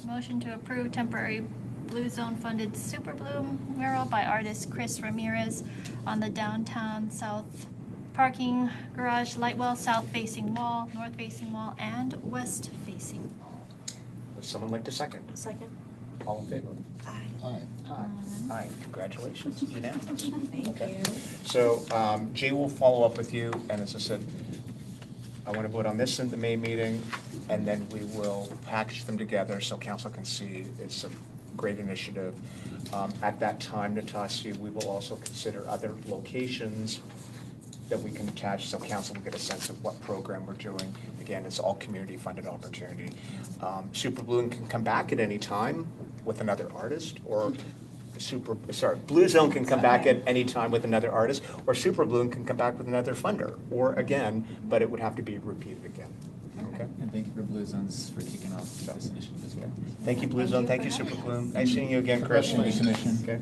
Speaker 10: motion to approve temporary Blue Zone funded Super Bloom mural by artist Chris Ramirez on the downtown south parking garage, light well, south facing wall, north facing wall, and west facing wall.
Speaker 1: Would someone like to second?
Speaker 8: Second.
Speaker 1: All in favor?
Speaker 5: Aye.
Speaker 3: Aye.
Speaker 1: Aye. Aye. Congratulations. Unanimous.
Speaker 8: Thank
Speaker 1: Okay.
Speaker 8: you.
Speaker 1: So Jay will follow up with you, and as I said, I want to vote on this in the May meeting, and then we will package them together so council can see it's a great initiative. At that time, Natasha, we will also consider other locations that we can attach so council will get a sense of what program we're doing. Again, it's all community-funded opportunity. Super Bloom can come back at any time with another artist, or Blue Zone can come back at any time with another artist, or Super Bloom can come back with another funder, or again, but it would have to be repeated again. Okay?
Speaker 7: And thank you for Blue Zones for kicking off this initiative as well.
Speaker 1: Thank you, Blue Zone. Thank you, Super Bloom. Nice seeing you again, Chris.
Speaker 7: Thank you, Commissioner.
Speaker 1: Okay.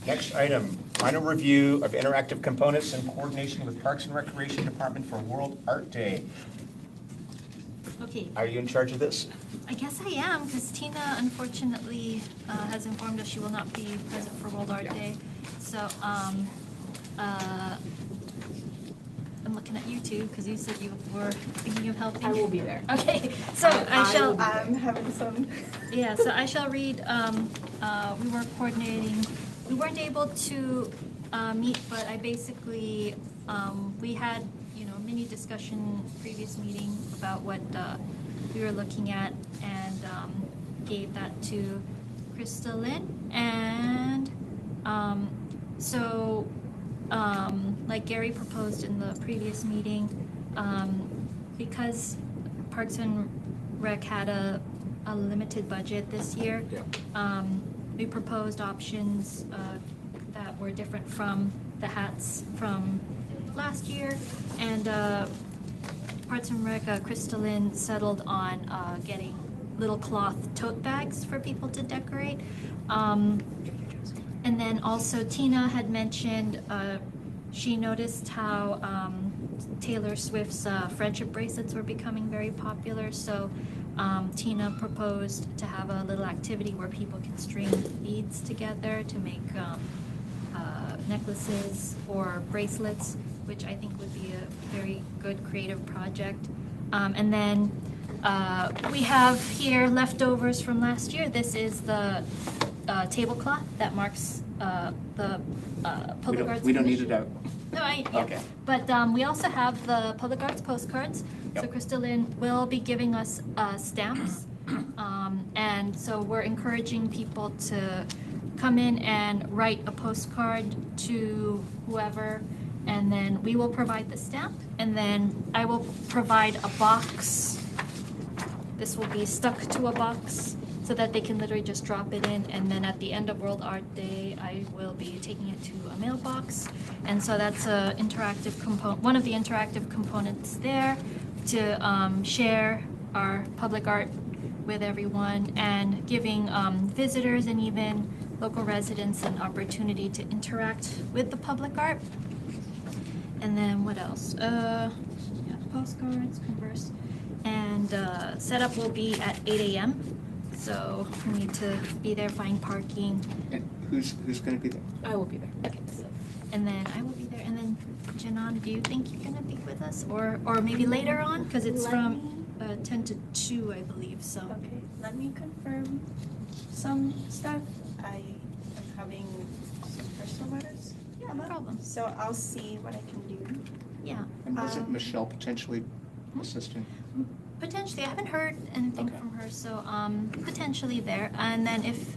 Speaker 1: Next item, final review of interactive components in coordination with Parks and Recreation Department for World Art Day.
Speaker 10: Okay,
Speaker 1: Are you in charge of this?
Speaker 10: I guess I am, because Tina unfortunately has informed us she will not be present for World Art
Speaker 1: Yeah.
Speaker 10: Day. So, I'm looking at you two, because you said you were thinking of helping.
Speaker 8: I will be there.
Speaker 10: Okay, so I
Speaker 8: I
Speaker 10: shall.
Speaker 8: will be
Speaker 5: I'm having some.
Speaker 10: Yeah, so I shall read, we were coordinating, we weren't able to meet, but I basically, we had, mini discussion previous meeting about what we were looking at, and gave that to Krista Lynn. And so, like Gary proposed in the previous meeting, because Parks and Rec had a limited budget this year.
Speaker 1: Yeah.
Speaker 10: We proposed options that were different from the hats from last year, and Parks and Rec, Crystalline settled on getting little cloth tote bags for people to decorate. And then also Tina had mentioned she noticed how Taylor Swift's friendship bracelets were becoming very popular, so Tina proposed to have a little activity where people can string beads together to make necklaces or bracelets, which I think would be a very good creative project. And then we have here leftovers from last year. This is the tablecloth that marks the Public Arts
Speaker 1: We don't need it
Speaker 10: Commission.
Speaker 1: out.
Speaker 10: No, yeah.
Speaker 1: Okay.
Speaker 10: But we also have the Public Arts postcards. So
Speaker 1: Yep.
Speaker 10: Crystalline will be giving us stamps. And so we're encouraging people to come in and write a postcard to whoever, and then we will provide the stamp, and then I will provide a box. This will be stuck to a box so that they can literally just drop it in, and then at the end of World Art Day, I will be taking it to a mailbox. And so that's a interactive component, one of the interactive components there, to share our public art with everyone, and giving visitors and even local residents an opportunity to interact with the public art. And then what else? Yeah, postcards, converse, and setup will be at 8 a.m. So we need to be there, find parking.
Speaker 1: And who's going to be there?
Speaker 8: I will be there.
Speaker 10: Okay, so, and then I will be there, and then Janan, do you think you're gonna be with us, or maybe later on, because it's
Speaker 5: Let
Speaker 10: from 10 to 2, I believe. So
Speaker 5: Okay, let me confirm some stuff. I am having some personal matters.
Speaker 10: yeah, no problem.
Speaker 5: So I'll see what I can do.
Speaker 10: Yeah,
Speaker 1: And wasn't
Speaker 5: Um,
Speaker 1: Michelle potentially assisting?
Speaker 10: potentially. I haven't heard anything
Speaker 1: Okay.
Speaker 10: from her, so potentially there. And then if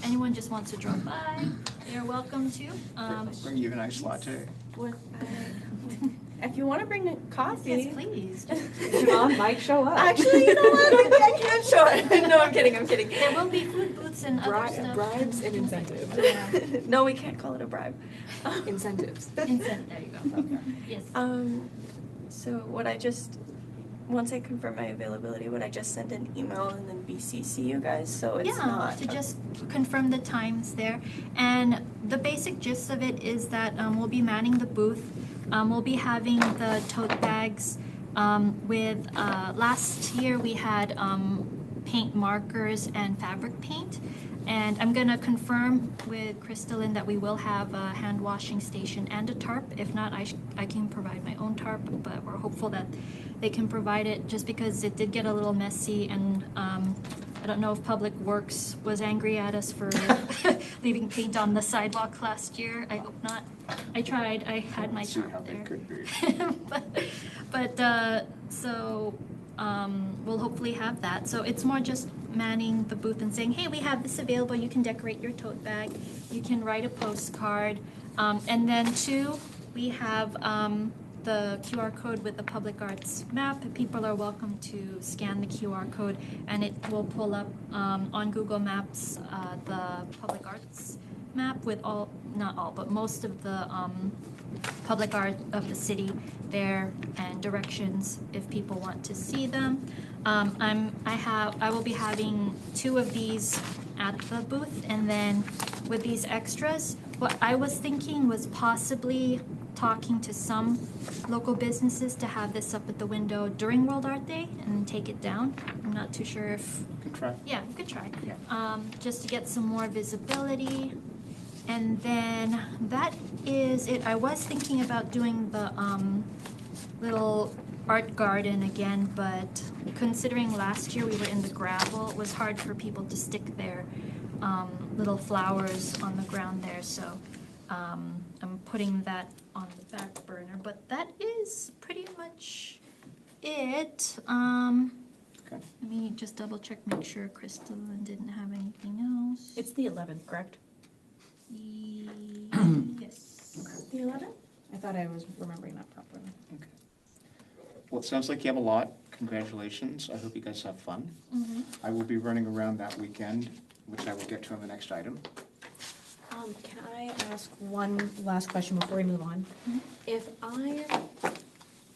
Speaker 10: anyone just wants to drop by, you're welcome to.
Speaker 1: Bring you an iced latte.
Speaker 5: If you want to bring a coffee.
Speaker 10: Yes, please.
Speaker 9: Javon might show up.
Speaker 5: Actually, you know what? Maybe I can show it. No, I'm kidding.
Speaker 10: There will be food booths and other stuff.
Speaker 9: Bribes and incentives.
Speaker 10: Yeah.
Speaker 5: No, we can't call it a bribe.
Speaker 9: Incentives.
Speaker 10: Incent, there you go. Yes.
Speaker 5: So once I confirm my availability, would I just send an email and then BCC you guys? So it's not.
Speaker 10: To just confirm the times there. And the basic gist of it is that we'll be manning the booth. We'll be having the tote bags with, last year we had paint markers and fabric paint. And I'm gonna confirm with Crystalline that we will have a hand washing station and a tarp. If not, I can provide my own tarp, but we're hopeful that they can provide it just because it did get a little messy and I don't know if Public Works was angry at us for leaving paint on the sidewalk last year. I hope not. I tried, I had my
Speaker 1: See how
Speaker 10: tarp
Speaker 1: they
Speaker 10: there.
Speaker 1: could be.
Speaker 10: So we'll hopefully have that. So it's more just manning the booth and saying, hey, we have this available. You can decorate your tote bag. You can write a postcard. And then two, we have the QR code with the public arts map. People are welcome to scan the QR code and it will pull up on Google Maps the public arts map with not all, but most of the public art of the city there and directions if people want to see them. I will be having 2 of these at the booth, and then with these extras, what I was thinking was possibly talking to some local businesses to have this up at the window during World Art Day and take it down. I'm not too sure if,
Speaker 1: Good try.
Speaker 10: yeah, we could try.
Speaker 1: Yeah.
Speaker 10: Just to get some more visibility. And then that is it. I was thinking about doing the little art garden again, but considering last year we were in the gravel, it was hard for people to stick their little flowers on the ground there. So I'm putting that on the back burner. But that is pretty much it.
Speaker 1: Okay.
Speaker 10: Let me just double check, make sure Crystalline didn't have anything else.
Speaker 9: It's the 11th, correct?
Speaker 10: Yes.
Speaker 5: The 11th?
Speaker 9: I thought I was remembering that properly.
Speaker 1: Okay. Well, it sounds like you have a lot. Congratulations. I hope you guys have fun.
Speaker 10: Mm-hmm.
Speaker 1: I will be running around that weekend, which I will get to on the next item.
Speaker 9: Can I ask one last question before we move on?
Speaker 10: Mhm.
Speaker 9: If I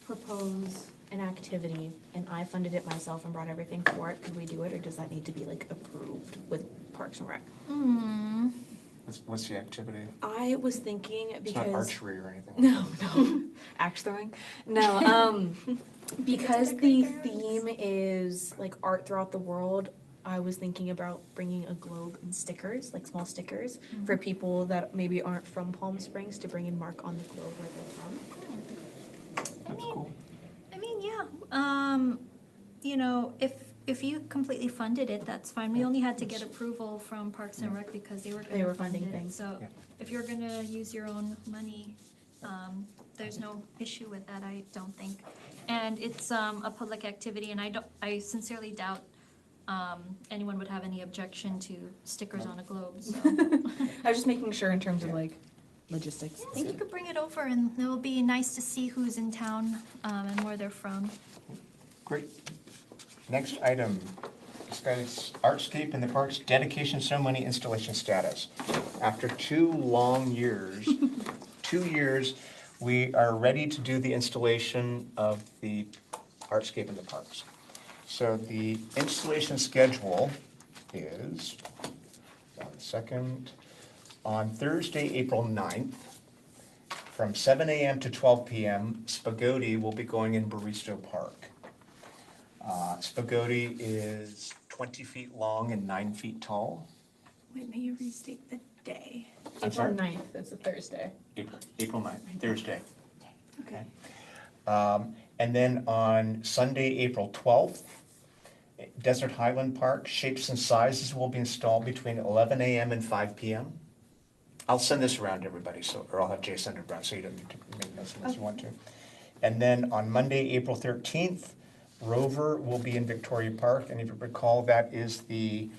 Speaker 9: propose an activity and I funded it myself and brought everything for it, could we do it, or does that need to be like approved with Parks and Rec?
Speaker 10: Mm.
Speaker 1: What's the activity?
Speaker 9: I was thinking
Speaker 1: It's not
Speaker 9: because
Speaker 1: archery or anything.
Speaker 9: no, axe throwing. No, because the theme is like art throughout the world. I was thinking about bringing a globe and stickers, like small stickers, for people that maybe aren't from Palm Springs to bring and mark on the globe where they're from.
Speaker 1: That's cool.
Speaker 10: I mean, yeah. You know, if you completely funded it, that's fine. We only had to get approval from Parks and Rec because they were
Speaker 9: They
Speaker 10: gonna
Speaker 9: were
Speaker 10: fund
Speaker 9: funding
Speaker 10: it.
Speaker 9: things.
Speaker 10: So
Speaker 1: Yeah.
Speaker 10: if you're gonna use your own money, there's no issue with that, I don't think. And it's a public activity, and I sincerely doubt anyone would have any objection to stickers on a globe, so.
Speaker 9: I was just making sure in terms of like logistics.
Speaker 10: I think you could bring it over, and it will be nice to see who's in town and where they're from.
Speaker 1: Great. Next item, discuss Artscape in the Parks dedication ceremony installation status. After 2 long years, 2 years, we are ready to do the installation of the Artscape in the Parks. So the installation schedule is, one second, on Thursday, April 9th, from 7 a.m. to 12 p.m., Spaghetti will be going in Baristo Park. Spaghetti is 20 feet long and 9 feet tall.
Speaker 5: Wait, may you restate the day?
Speaker 1: I'm sorry?
Speaker 9: April 9th, that's a Thursday.
Speaker 1: April 9th, Thursday. Okay. And then on Sunday, April 12th, Desert Highland Park, shapes and sizes will be installed between 11 a.m. and 5 p.m. I'll send this around to everybody, or I'll have Jay send it around, so you don't need to make notes unless you want to. And then on Monday, April 13th, Rover will be in Victoria Park, and if you recall, that is the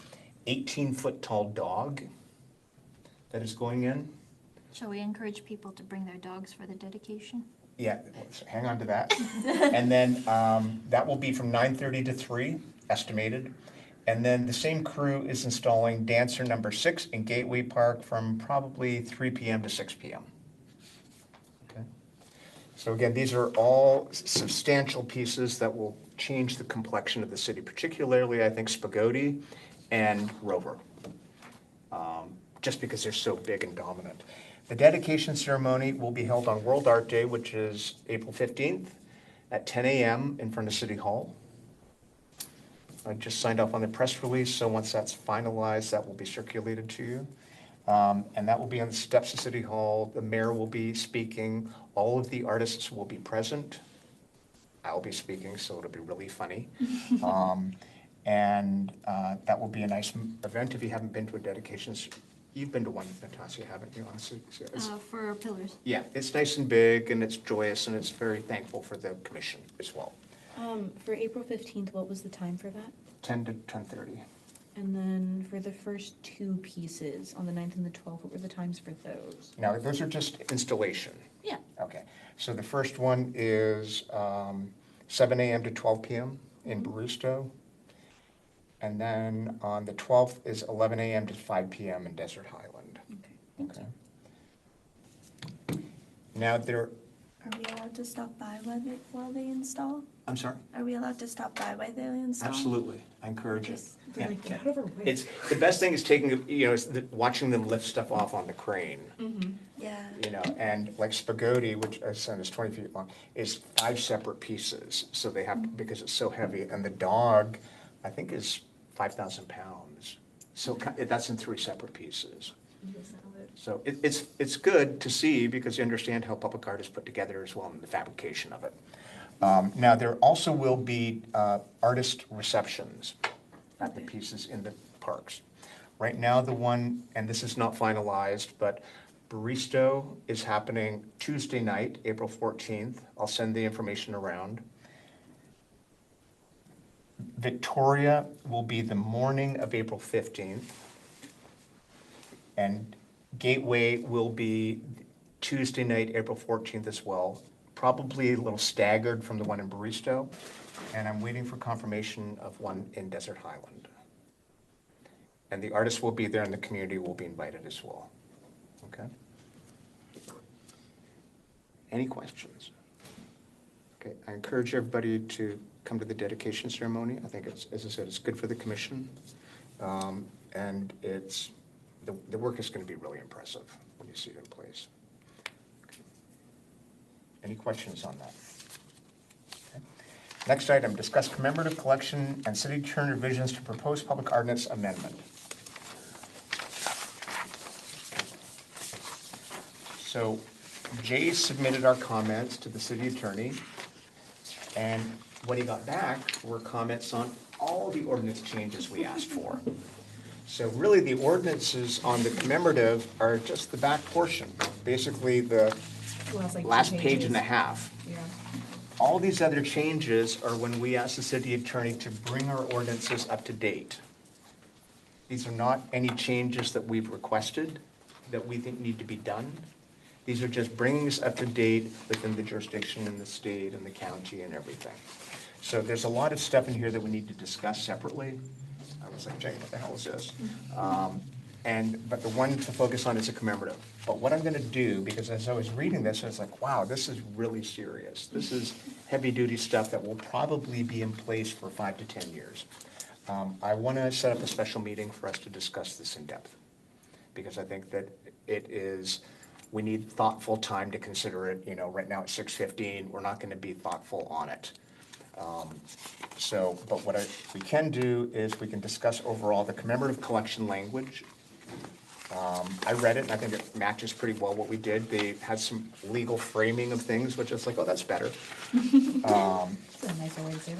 Speaker 1: 18-foot tall dog that is going in.
Speaker 10: Shall we encourage people to bring their dogs for the dedication?
Speaker 1: Yeah, so hang on to that. And then that will be from 9:30 to 3, estimated. And then the same crew is installing dancer number 6 in Gateway Park from probably 3 p.m. to 6 p.m. Okay. So again, these are all substantial pieces that will change the complexion of the city, particularly, I think, Spagoti and Rover, just because they're so big and dominant. The dedication ceremony will be held on World Art Day, which is April 15th at 10 a.m. in front of City Hall. I just signed off on the press release, so once that's finalized, that will be circulated to you. And that will be on the steps of City Hall. The mayor will be speaking. All of the artists will be present. I'll be speaking, so it'll be really funny. And that will be a nice event. If you haven't been to a dedication, you've been to one, Natasha, haven't you? Honestly,
Speaker 10: For pillars.
Speaker 1: yeah, it's nice and big, and it's joyous, and it's very thankful for the commission as well.
Speaker 9: For April 15th, what was the time for that?
Speaker 1: 10 to 10:30.
Speaker 9: And then for the first two pieces, on the 9th and the 12th, what were the times for those?
Speaker 1: Now, those are just installation.
Speaker 9: Yeah.
Speaker 1: Okay, so the first one is 7 a.m. to 12 p.m. in Barristo. And then on the 12th is 11 a.m. to 5 p.m. in Desert Highland. Okay. Now there,
Speaker 5: Are we allowed to stop by while they install?
Speaker 1: I'm sorry?
Speaker 5: Are we allowed to stop by while they install?
Speaker 1: Absolutely, I encourage it. Yeah.
Speaker 9: Like, get out of our way.
Speaker 1: It's, the best thing is taking, watching them lift stuff off on the crane,
Speaker 5: Yeah.
Speaker 1: and like Spagoti, which I said is 20 feet long, is 5 separate pieces, so they have, because it's so heavy, and the dog, I think, is 5,000 pounds. So that's in 3 separate pieces. So it's good to see, because you understand how public art is put together as well, and the fabrication of it. Now, there also will be artist receptions at the pieces in the parks. Right now, the one, and this is not finalized, but Barristo is happening Tuesday night, April 14th. I'll send the information around. Victoria will be the morning of April 15th. And Gateway will be Tuesday night, April 14th as well. Probably a little staggered from the one in Barristo. And I'm waiting for confirmation of one in Desert Highland. And the artists will be there and the community will be invited as well. Okay? Any questions? Okay, I encourage everybody to come to the dedication ceremony. I think it's, as I said, it's good for the commission. And it's, the work is going to be really impressive when you see it in place. Okay. Any questions on that? Okay. Next item, discuss commemorative collection and city attorney revisions to proposed public ordinance amendment. So Jay submitted our comments to the city attorney, and what he got back were comments on all the ordinance changes we asked for. So really, the ordinances on the commemorative are just the back portion, basically the last page and a half.
Speaker 9: Yeah.
Speaker 1: All these other changes are when we ask the city attorney to bring our ordinances up to date. These are not any changes that we've requested that we think need to be done. These are just bringing us up to date within the jurisdiction in the state and the county and everything. So there's a lot of stuff in here that we need to discuss separately. I was like, Jay, what the hell is this? But the one to focus on is a commemorative. But what I'm going to do, because as I was reading this, I was like, wow, this is really serious. This is heavy-duty stuff that will probably be in place for 5 to 10 years. I want to set up a special meeting for us to discuss this in depth, because I think that it is, we need thoughtful time to consider it. Right now it's 6:15. We're not going to be thoughtful on it. But what we can do is we can discuss overall the commemorative collection language. I read it, and I think it matches pretty well what we did. They had some legal framing of things, which is like, oh, that's better.
Speaker 8: That's a nicer way to say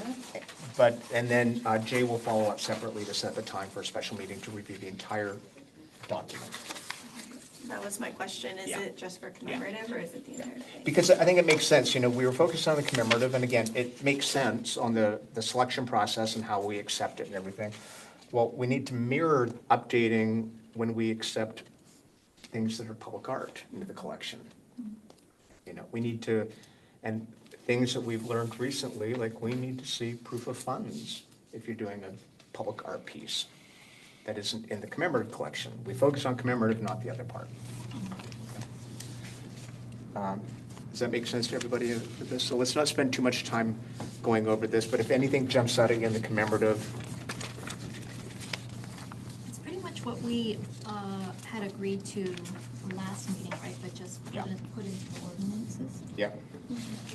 Speaker 8: that.
Speaker 1: And then Jay will follow up separately to set the time for a special meeting to review the entire document.
Speaker 5: That was my question. Is
Speaker 1: Yeah.
Speaker 5: it just for commemorative or is it the entire thing?
Speaker 1: Because I think it makes sense, we were focused on the commemorative, and again, it makes sense on the selection process and how we accept it and everything. Well, we need to mirror updating when we accept things that are public art into the collection. You know, we need to, and things that we've learned recently, like we need to see proof of funds if you're doing a public art piece that isn't in the commemorative collection. We focus on commemorative, not the other part. Does that make sense to everybody with this? So let's not spend too much time going over this, but if anything jumps out in the commemorative,
Speaker 10: It's pretty much what we had agreed to last meeting, right, but just
Speaker 1: Yeah.
Speaker 10: put into the ordinances.
Speaker 1: yeah.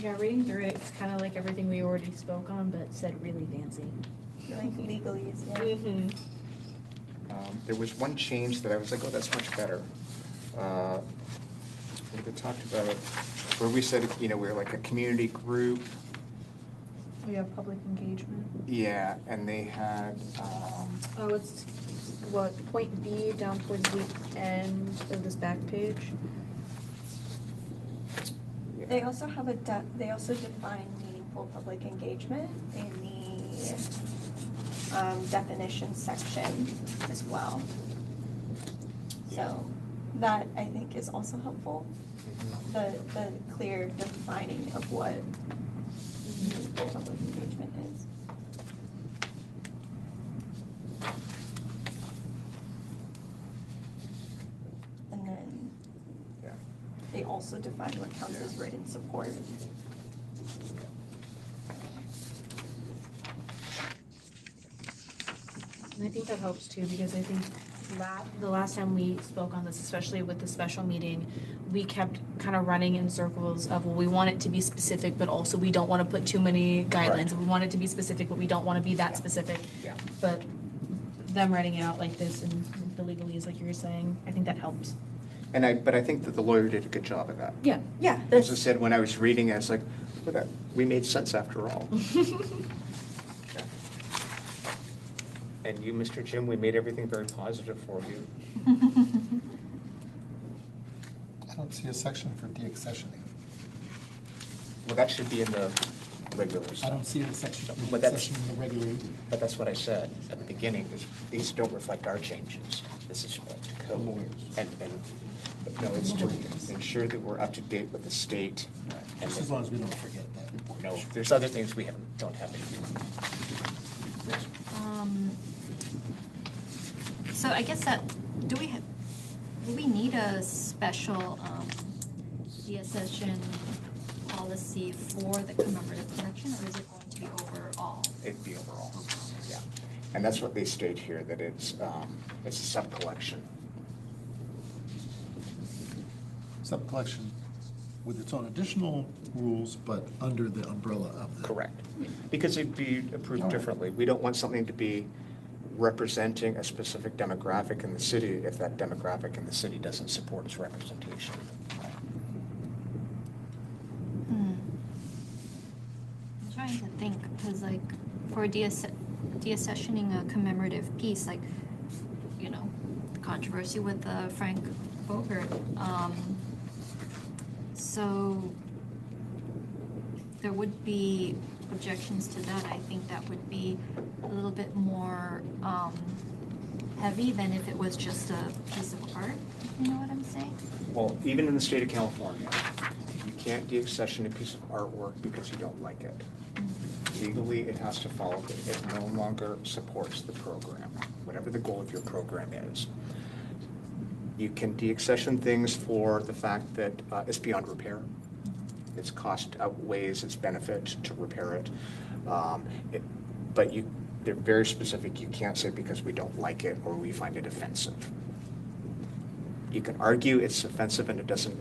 Speaker 9: Yeah, reading through it, it's kind of like everything we already spoke on, but said really fancy.
Speaker 5: Like legalese, yeah.
Speaker 9: Mm-hmm.
Speaker 1: There was one change that I was like, oh, that's much better. We talked about it, where we said, you know, we're like a community group.
Speaker 9: We have public engagement.
Speaker 1: Yeah, and they had,
Speaker 9: Oh, it's what, point B down towards the end of this back page?
Speaker 5: They also have they also define meaningful public engagement in the definition section as well. So that, I think, is also helpful, the clear defining of what meaningful public engagement is. And then
Speaker 1: yeah.
Speaker 5: they also define what counts as written support.
Speaker 9: And I think that helps too, because I think the last time we spoke on this, especially with the special meeting, we kept kind of running in circles of, well, we want it to be specific, but also we don't want to put too many guidelines.
Speaker 1: Correct.
Speaker 9: We want it to be specific, but we don't want to be that specific.
Speaker 1: Yeah.
Speaker 9: But them writing it out like this and the legalese, like you were saying, I think that helps.
Speaker 1: But I think that the lawyer did a good job of that.
Speaker 9: Yeah.
Speaker 5: Yeah.
Speaker 1: As I said, when I was reading it, I was like, look at that, we made sense after all. Okay. And you, Mr. Jim, we made everything very positive for you.
Speaker 3: I don't see a section for deaccessioning.
Speaker 1: Well, that should be in the regulars.
Speaker 3: I don't see a section for
Speaker 1: But that's-
Speaker 3: deaccessioning in the regular.
Speaker 1: But that's what I said at the beginning, is these don't reflect our changes. This is what the code. And, but no, it's to ensure that we're up to date with the state. And
Speaker 3: Just as long as we don't forget that important.
Speaker 1: no, there's other things we don't have to do.
Speaker 10: So I guess that, do we need a special deaccession policy for the commemorative collection, or is it going to be overall?
Speaker 1: It'd be overall, yeah. And that's what they state here, that it's a sub-collection.
Speaker 3: Sub-collection with its own additional rules, but under the umbrella of the.
Speaker 1: Correct. Because it'd be approved differently. We don't want something to be representing a specific demographic in the city if that demographic in the city doesn't support its representation.
Speaker 10: I'm trying to think, because like, for deaccessioning a commemorative piece, like, you know, the controversy with Frank Bogert, so there would be objections to that. I think that would be a little bit more heavy than if it was just a piece of art, if you know what I'm saying?
Speaker 1: Well, even in the state of California, you can't deaccession a piece of artwork because you don't like it. Legally, it has to follow that it no longer supports the program, whatever the goal of your program is. You can deaccession things for the fact that it's beyond repair. Its cost outweighs its benefit to repair it. But they're very specific. You can't say because we don't like it or we find it offensive. You can argue it's offensive and it doesn't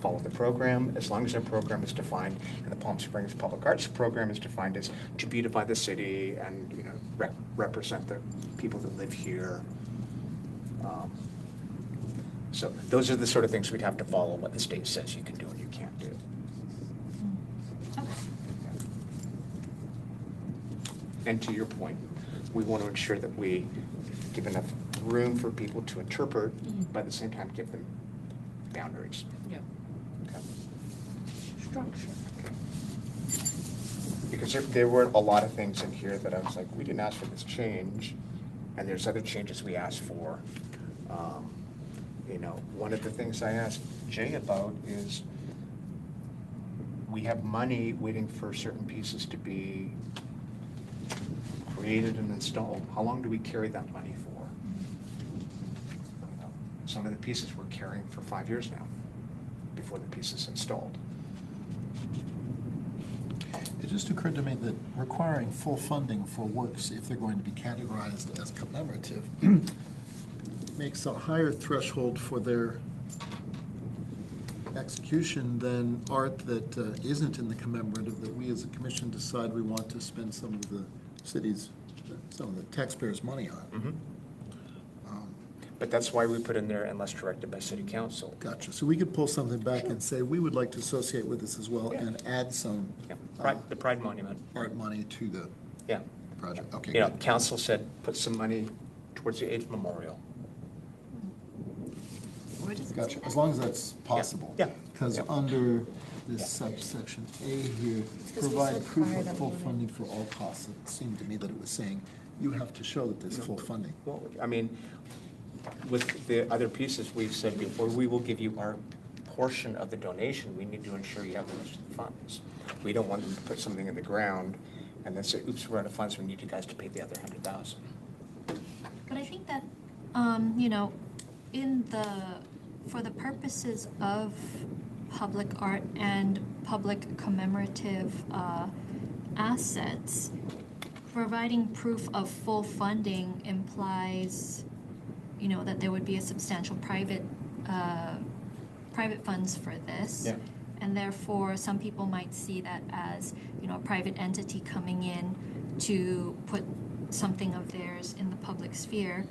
Speaker 1: follow the program, as long as our program is defined, and the Palm Springs Public Arts Program is defined as to beautify the city and, you know, represent the people that live here. So those are the sort of things we'd have to follow, what the state says you can do and you can't do.
Speaker 10: Okay.
Speaker 1: And to your point, we want to ensure that we give enough room for people to interpret, but at the same time give them boundaries.
Speaker 9: Yeah.
Speaker 1: Okay.
Speaker 9: Structure.
Speaker 1: Because there were a lot of things in here that I was like, we didn't ask for this change, and there's other changes we asked for. You know, one of the things I asked Jay about is we have money waiting for certain pieces to be created and installed. How long do we carry that money for? You know, some of the pieces we're carrying for 5 years now before the piece is installed.
Speaker 3: It just occurred to me that requiring full funding for works, if they're going to be categorized as commemorative, makes a higher threshold for their execution than art that isn't in the commemorative, that we as a commission decide we want to spend some of the city's, some of the taxpayers' money on.
Speaker 1: Mhm. But that's why we put in there unless directed by city council.
Speaker 3: Gotcha. So we could pull something back and say, we would like to associate with this as well
Speaker 1: Yeah.
Speaker 3: and add some
Speaker 1: Yeah, the Pride Monument.
Speaker 3: art money to the
Speaker 1: Yeah.
Speaker 3: project. Okay,
Speaker 1: You know,
Speaker 3: good.
Speaker 1: council said put some money towards the AIDS memorial.
Speaker 2: Where does it say
Speaker 3: Gotcha,
Speaker 2: that?
Speaker 3: as long as that's possible.
Speaker 1: Yeah.
Speaker 3: Because
Speaker 1: Yeah.
Speaker 3: under
Speaker 1: Yeah.
Speaker 3: this subsection A here,
Speaker 8: 'cause we
Speaker 3: provide
Speaker 8: said
Speaker 3: proof
Speaker 8: prior
Speaker 3: of
Speaker 8: that
Speaker 3: full
Speaker 8: we would-
Speaker 3: funding for all costs. It seemed to me that it was saying, you have to show that there's full funding.
Speaker 1: Well, I mean, with the other pieces we've said before, we will give you our portion of the donation. We need to ensure you have the rest of the funds. We don't want them to put something in the ground and then say, oops, we're out of funds, we need you guys to pay the other 100,000.
Speaker 10: But I think that, you know, for the purposes of public art and public commemorative assets, providing proof of full funding implies, you know, that there would be a substantial private funds for this.
Speaker 1: Yeah.
Speaker 10: And therefore, some people might see that as, you know, a private entity coming in to put something of theirs in the public sphere.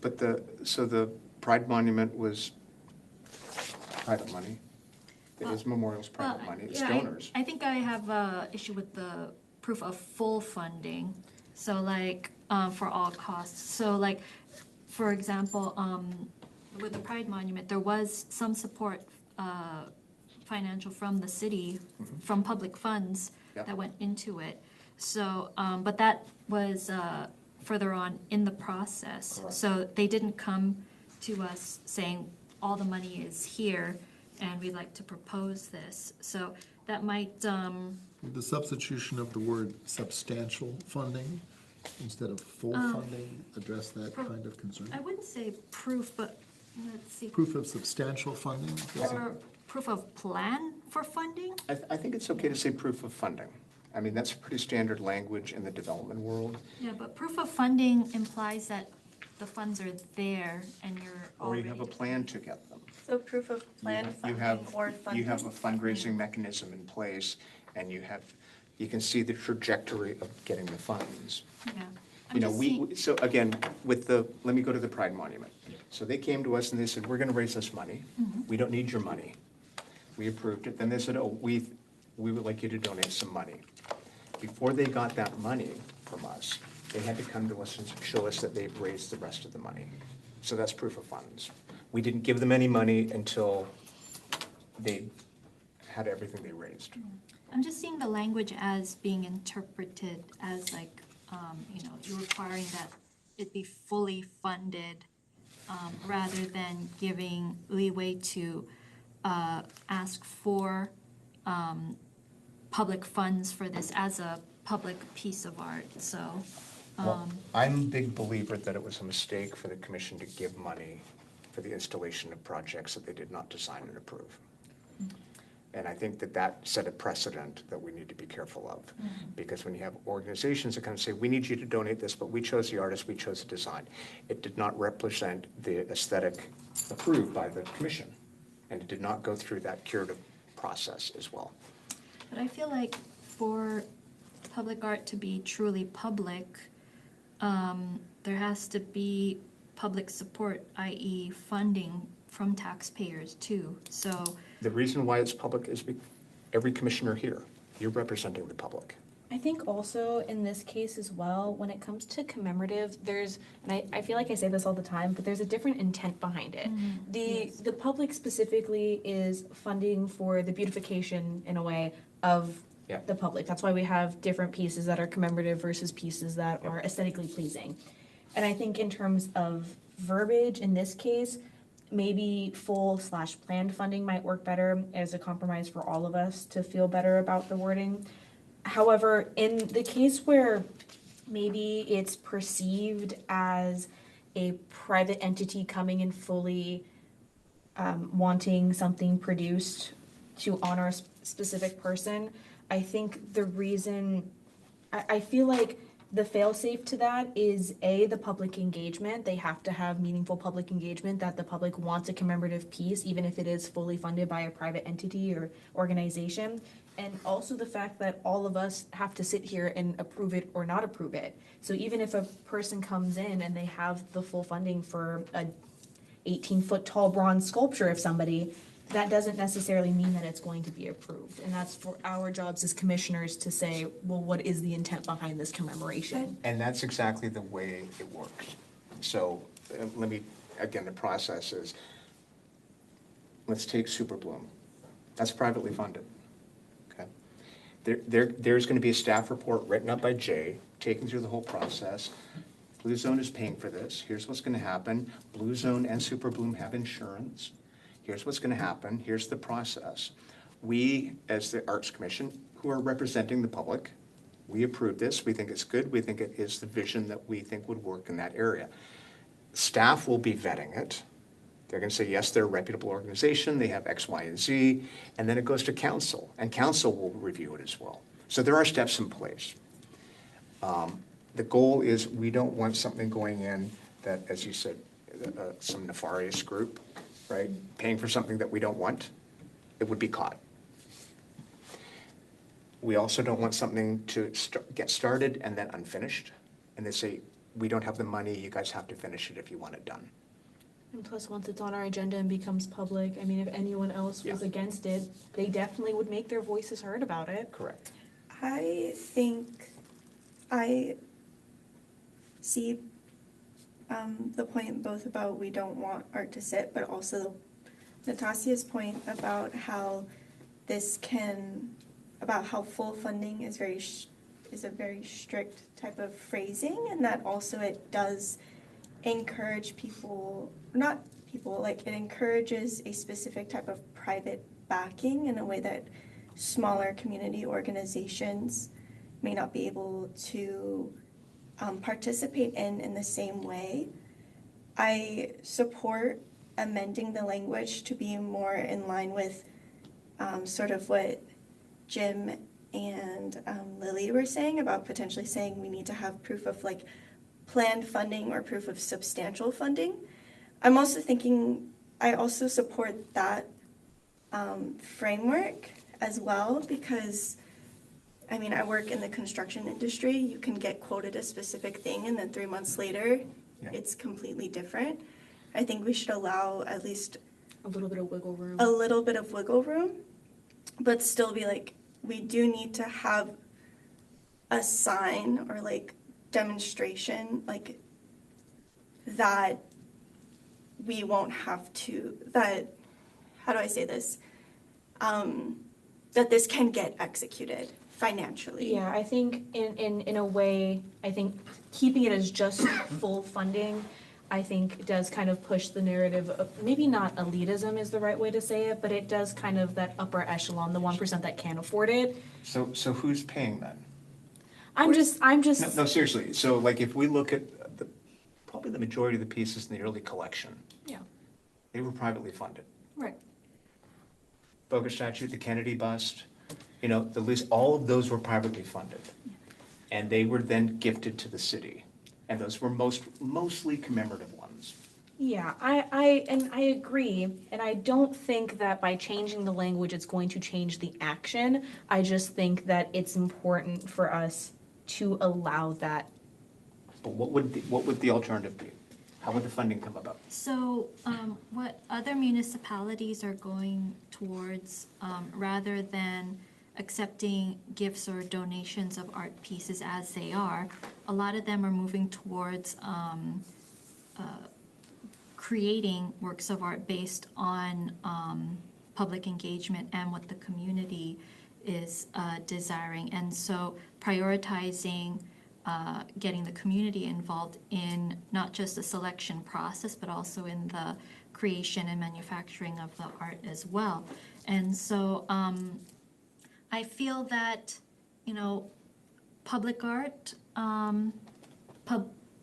Speaker 1: But so the Pride Monument was private money. It was Memorial's private
Speaker 10: Well,
Speaker 1: money, it's
Speaker 10: yeah,
Speaker 1: donors.
Speaker 10: I think I have a issue with the proof of full funding. So like, for all costs. So like, for example, with the Pride Monument, there was some support, financial from the city, from public funds
Speaker 1: Yep.
Speaker 10: that went into it. So, but that was, further on in the process.
Speaker 1: Correct.
Speaker 10: So they didn't come to us saying, all the money is here, and we'd like to propose this. So that might,
Speaker 3: The substitution of the word substantial funding instead of full funding address that kind of concern?
Speaker 10: I wouldn't say proof, but let's see.
Speaker 3: Proof of substantial funding? Does it-
Speaker 10: Or proof of plan for funding?
Speaker 1: I think it's okay to say proof of funding. I mean, that's pretty standard language in the development world.
Speaker 10: Yeah, but proof of funding implies that the funds are there and you're
Speaker 1: Or
Speaker 10: already.
Speaker 1: you have a plan to get them.
Speaker 5: So proof of plan
Speaker 1: You
Speaker 5: funding
Speaker 1: have,
Speaker 5: or funding.
Speaker 1: you have a fundraising mechanism in place, and you can see the trajectory of getting the funds.
Speaker 10: Yeah. I'm
Speaker 1: You know,
Speaker 10: just seeing-
Speaker 1: so again, let me go to the Pride Monument. So they came to us and they said, we're gonna raise this money. We don't need your money. We approved it. Then they said, oh, we would like you to donate some money. Before they got that money from us, they had to come to us and show us that they've raised the rest of the money. So that's proof of funds. We didn't give them any money until they had everything they raised.
Speaker 10: I'm just seeing the language as being interpreted as like, you know, you're requiring that it be fully funded, rather than giving leeway to ask for public funds for this as a public piece of art, so.
Speaker 1: Well, I'm a big believer that it was a mistake for the commission to give money for the installation of projects that they did not design and approve. And I think that set a precedent that we need to be careful of. Because when you have organizations that kind of say, we need you to donate this, but we chose the artist, we chose the design. It did not represent the aesthetic approved by the commission. And it did not go through that curative process as well.
Speaker 10: But I feel like for public art to be truly public, there has to be public support, i.e. funding from taxpayers too, so.
Speaker 1: The reason why it's public is every commissioner here, you're representing the public.
Speaker 9: I think also in this case as well, when it comes to commemorative, there's, and I feel like I say this all the time, but there's a different intent behind it. The public specifically is funding for the beautification, in a way, of
Speaker 1: Yeah.
Speaker 9: the public. That's why we have different pieces that are commemorative versus pieces that are aesthetically pleasing. And I think in terms of verbiage, in this case, maybe full/planned funding might work better as a compromise for all of us to feel better about the wording. However, in the case where maybe it's perceived as a private entity coming in fully wanting something produced to honor a specific person, I think the reason, I feel like the fail-safe to that is A, the public engagement. They have to have meaningful public engagement, that the public wants a commemorative piece, even if it is fully funded by a private entity or organization. And also the fact that all of us have to sit here and approve it or not approve it. So even if a person comes in and they have the full funding for a 18-foot tall bronze sculpture of somebody, that doesn't necessarily mean that it's going to be approved. And that's for our jobs as commissioners to say, well, what is the intent behind this commemoration?
Speaker 1: And that's exactly the way it works. So let me, again, the process is, let's take Super Bloom. That's privately funded. Okay. There's going to be a staff report written up by Jay, taken through the whole process. Blue Zone is paying for this. Here's what's going to happen. Blue Zone and Super Bloom have insurance. Here's what's going to happen. Here's the process. We, as the Arts Commission, who are representing the public, we approve this. We think it's good. We think it is the vision that we think would work in that area. Staff will be vetting it. They're going to say, yes, they're a reputable organization. They have X, Y, and Z. And then it goes to council, and council will review it as well. So there are steps in place. The goal is we don't want something going in that, as you said, some nefarious group, right, paying for something that we don't want. It would be caught. We also don't want something to get started and then unfinished, and they say, we don't have the money, you guys have to finish it if you want it done.
Speaker 9: And plus, once it's on our agenda and becomes public, I mean, if anyone else was
Speaker 1: Yeah.
Speaker 9: against it, they definitely would make their voices heard about it.
Speaker 1: Correct.
Speaker 5: I think I see the point both about we don't want art to sit, but also Natasia's point about how this can, about how full funding is a very strict type of phrasing, and that also it does encourage people, not people, like it encourages a specific type of private backing in a way that smaller community organizations may not be able to participate in the same way. I support amending the language to be more in line with sort of what Jim and Lily were saying about potentially saying we need to have proof of like planned funding or proof of substantial funding. I'm also thinking, I also support that framework as well, because I mean, I work in the construction industry. You can get quoted a specific thing and then 3 months later,
Speaker 1: Yeah.
Speaker 5: it's completely different. I think we should allow at least
Speaker 9: A little bit of wiggle room.
Speaker 5: a little bit of wiggle room, but still be like, we do need to have a sign or like demonstration, like that we won't have to, that, how do I say this? That this can get executed financially.
Speaker 9: Yeah, I think in a way, I think keeping it as just full funding, I think does kind of push the narrative of, maybe not elitism is the right way to say it, but it does kind of that upper echelon, the 1% that can't afford it.
Speaker 1: So who's paying then?
Speaker 9: I'm just,
Speaker 1: No, seriously. So like if we look at probably the majority of the pieces in the early collection,
Speaker 9: yeah,
Speaker 1: they were privately funded.
Speaker 9: right.
Speaker 1: Boga statue, the Kennedy bust, you know, the list, all of those were privately funded. And they were then gifted to the city. And those were mostly commemorative ones.
Speaker 9: Yeah, I agree, and I don't think that by changing the language, it's going to change the action. I just think that it's important for us to allow that.
Speaker 1: But what would the alternative be? How would the funding come about?
Speaker 10: So, what other municipalities are going towards, rather than accepting gifts or donations of art pieces as they are, a lot of them are moving towards creating works of art based on public engagement and what the community is desiring. And so prioritizing getting the community involved in not just the selection process, but also in the creation and manufacturing of the art as well. And so I feel that, you know, public art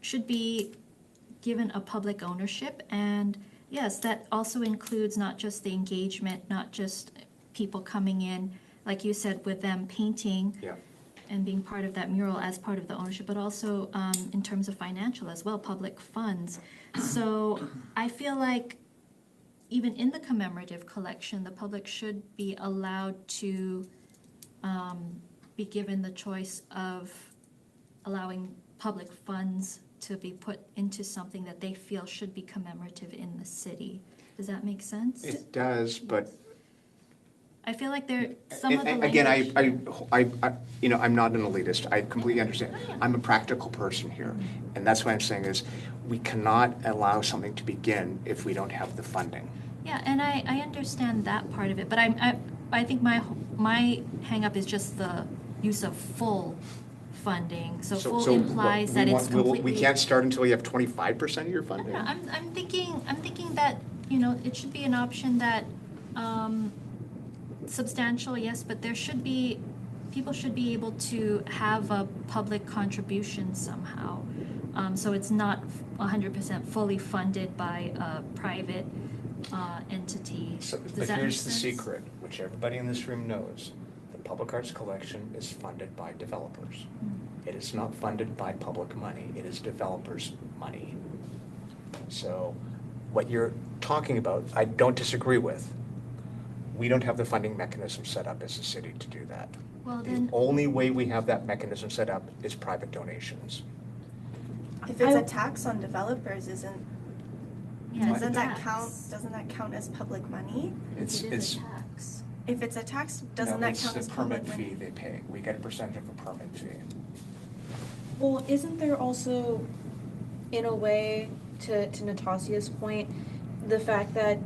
Speaker 10: should be given a public ownership. And yes, that also includes not just the engagement, not just people coming in, like you said, with them painting
Speaker 1: Yeah.
Speaker 10: and being part of that mural as part of the ownership, but also in terms of financial as well, public funds. So I feel like even in the commemorative collection, the public should be allowed to be given the choice of allowing public funds to be put into something that they feel should be commemorative in the city. Does that make sense?
Speaker 1: It does, but
Speaker 10: I feel like there, some of the
Speaker 1: again,
Speaker 10: language.
Speaker 1: you know, I'm not an elitist. I completely understand. I'm a practical person here. And that's what I'm saying is we cannot allow something to begin if we don't have the funding.
Speaker 10: Yeah, and I understand that part of it, but I think my hang up is just the use of full funding. So full implies that it's completely.
Speaker 1: We can't start until you have 25% of your
Speaker 10: No,
Speaker 1: funding?
Speaker 10: no, I'm thinking that, you know, it should be an option that, substantial, yes, but there should be, people should be able to have a public contribution somehow. So it's not 100% fully funded by a private entity.
Speaker 1: So,
Speaker 10: Does
Speaker 1: but
Speaker 10: that
Speaker 1: here's
Speaker 10: make
Speaker 1: the
Speaker 10: sense?
Speaker 1: secret, which everybody in this room knows. The Public Arts Collection is funded by developers. It is not funded by public money. It is developers' money. So what you're talking about, I don't disagree with. We don't have the funding mechanism set up as a city to do that.
Speaker 10: Well,
Speaker 1: The
Speaker 10: then,
Speaker 1: only way we have that mechanism set up is private donations.
Speaker 5: If it's a tax on developers,
Speaker 10: yeah, it's a
Speaker 5: doesn't that
Speaker 10: tax.
Speaker 5: count as public money?
Speaker 1: It's
Speaker 10: It is a tax.
Speaker 5: If it's a tax, doesn't
Speaker 1: no,
Speaker 5: that count as
Speaker 1: it's the
Speaker 5: public
Speaker 1: permit
Speaker 5: money?
Speaker 1: fee they pay. We get a percentage of a permit fee.
Speaker 9: Well, isn't there also, in a way, to Natasia's point, the fact that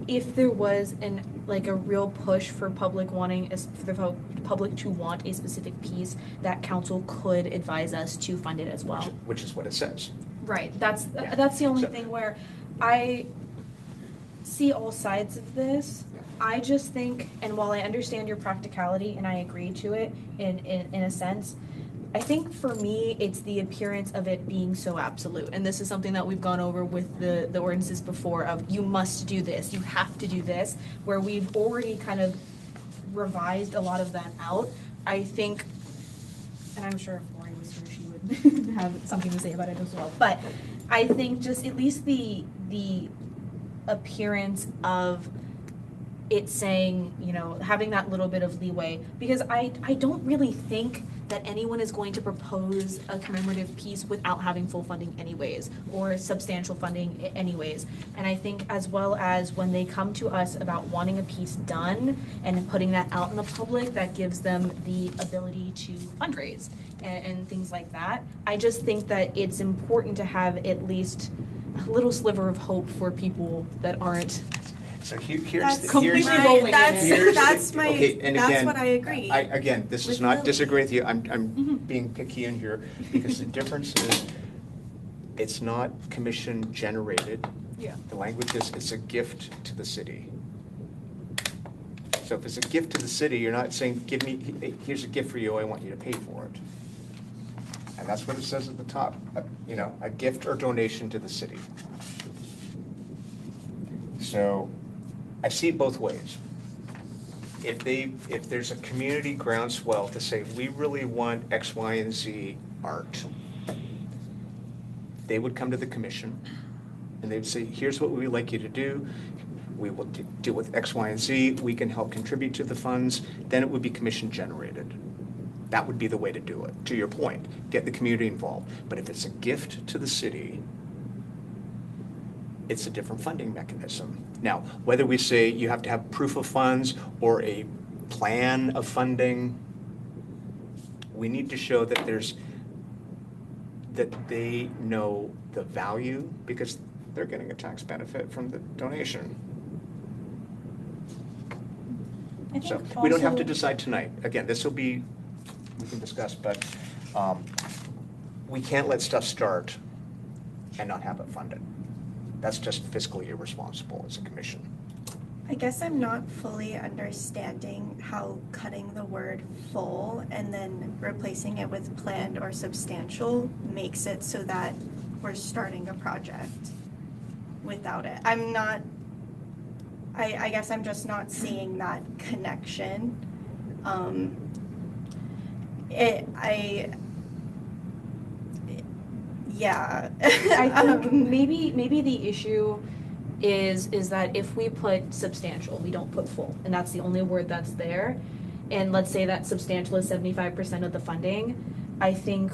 Speaker 9: if there was a real push for public wanting, for the public to want a specific piece, that council could advise us to fund it as well.
Speaker 1: Which is what it says.
Speaker 9: Right, that's
Speaker 1: Yeah.
Speaker 9: the only
Speaker 1: So-
Speaker 9: thing where I see all sides of this. I just think, and while I understand your practicality and I agree to it in a sense, I think for me, it's the appearance of it being so absolute. And this is something that we've gone over with the ordinances before of you must do this, you have to do this, where we've already kind of revised a lot of that out. I think, and I'm sure if Lori was here, she would have something to say about it as well. But I think just at least the appearance of it saying, you know, having that little bit of leeway, because I don't really think that anyone is going to propose a commemorative piece without having full funding anyways, or substantial funding anyways. And I think as well as when they come to us about wanting a piece done and putting that out in the public, that gives them the ability to fundraise and things like that. I just think that it's important to have at least a little sliver of hope for people that aren't
Speaker 1: So here's
Speaker 5: That's
Speaker 1: the,
Speaker 9: completely
Speaker 1: here's,
Speaker 9: rolling in
Speaker 5: That's,
Speaker 9: it.
Speaker 1: Here's the-
Speaker 5: that's my,
Speaker 1: okay, and
Speaker 5: that's
Speaker 1: again,
Speaker 5: what I agree.
Speaker 1: Again, this is
Speaker 5: With
Speaker 1: not
Speaker 5: Lily.
Speaker 1: disagree with you, I'm being picky in here, because the difference is, it's not commission generated.
Speaker 9: Yeah.
Speaker 1: The language is, it's a gift to the city. So if it's a gift to the city, you're not saying, give me, here's a gift for you, I want you to pay for it. And that's what it says at the top, you know, a gift or donation to the city. So, I see it both ways. If there's a community groundswell to say, we really want X, Y, and Z art, they would come to the commission and they'd say, here's what we would like you to do. We will deal with X, Y, and Z. We can help contribute to the funds. Then it would be commission generated. That would be the way to do it, to your point, get the community involved. But if it's a gift to the city, it's a different funding mechanism. Now, whether we say you have to have proof of funds or a plan of funding, we need to show that that they know the value because they're getting a tax benefit from the donation.
Speaker 9: I think
Speaker 1: So we don't have to
Speaker 9: also-
Speaker 1: decide tonight. Again, this will be, we can discuss, but we can't let stuff start and not have it funded. That's just fiscally irresponsible as a commission.
Speaker 5: I guess I'm not fully understanding how cutting the word full and then replacing it with planned or substantial makes it so that we're starting a project without it. I guess I'm just not seeing that connection. Yeah.
Speaker 9: I think maybe the issue is that if we put substantial, we don't put full, and that's the only word that's there. And let's say that substantial is 75% of the funding. I think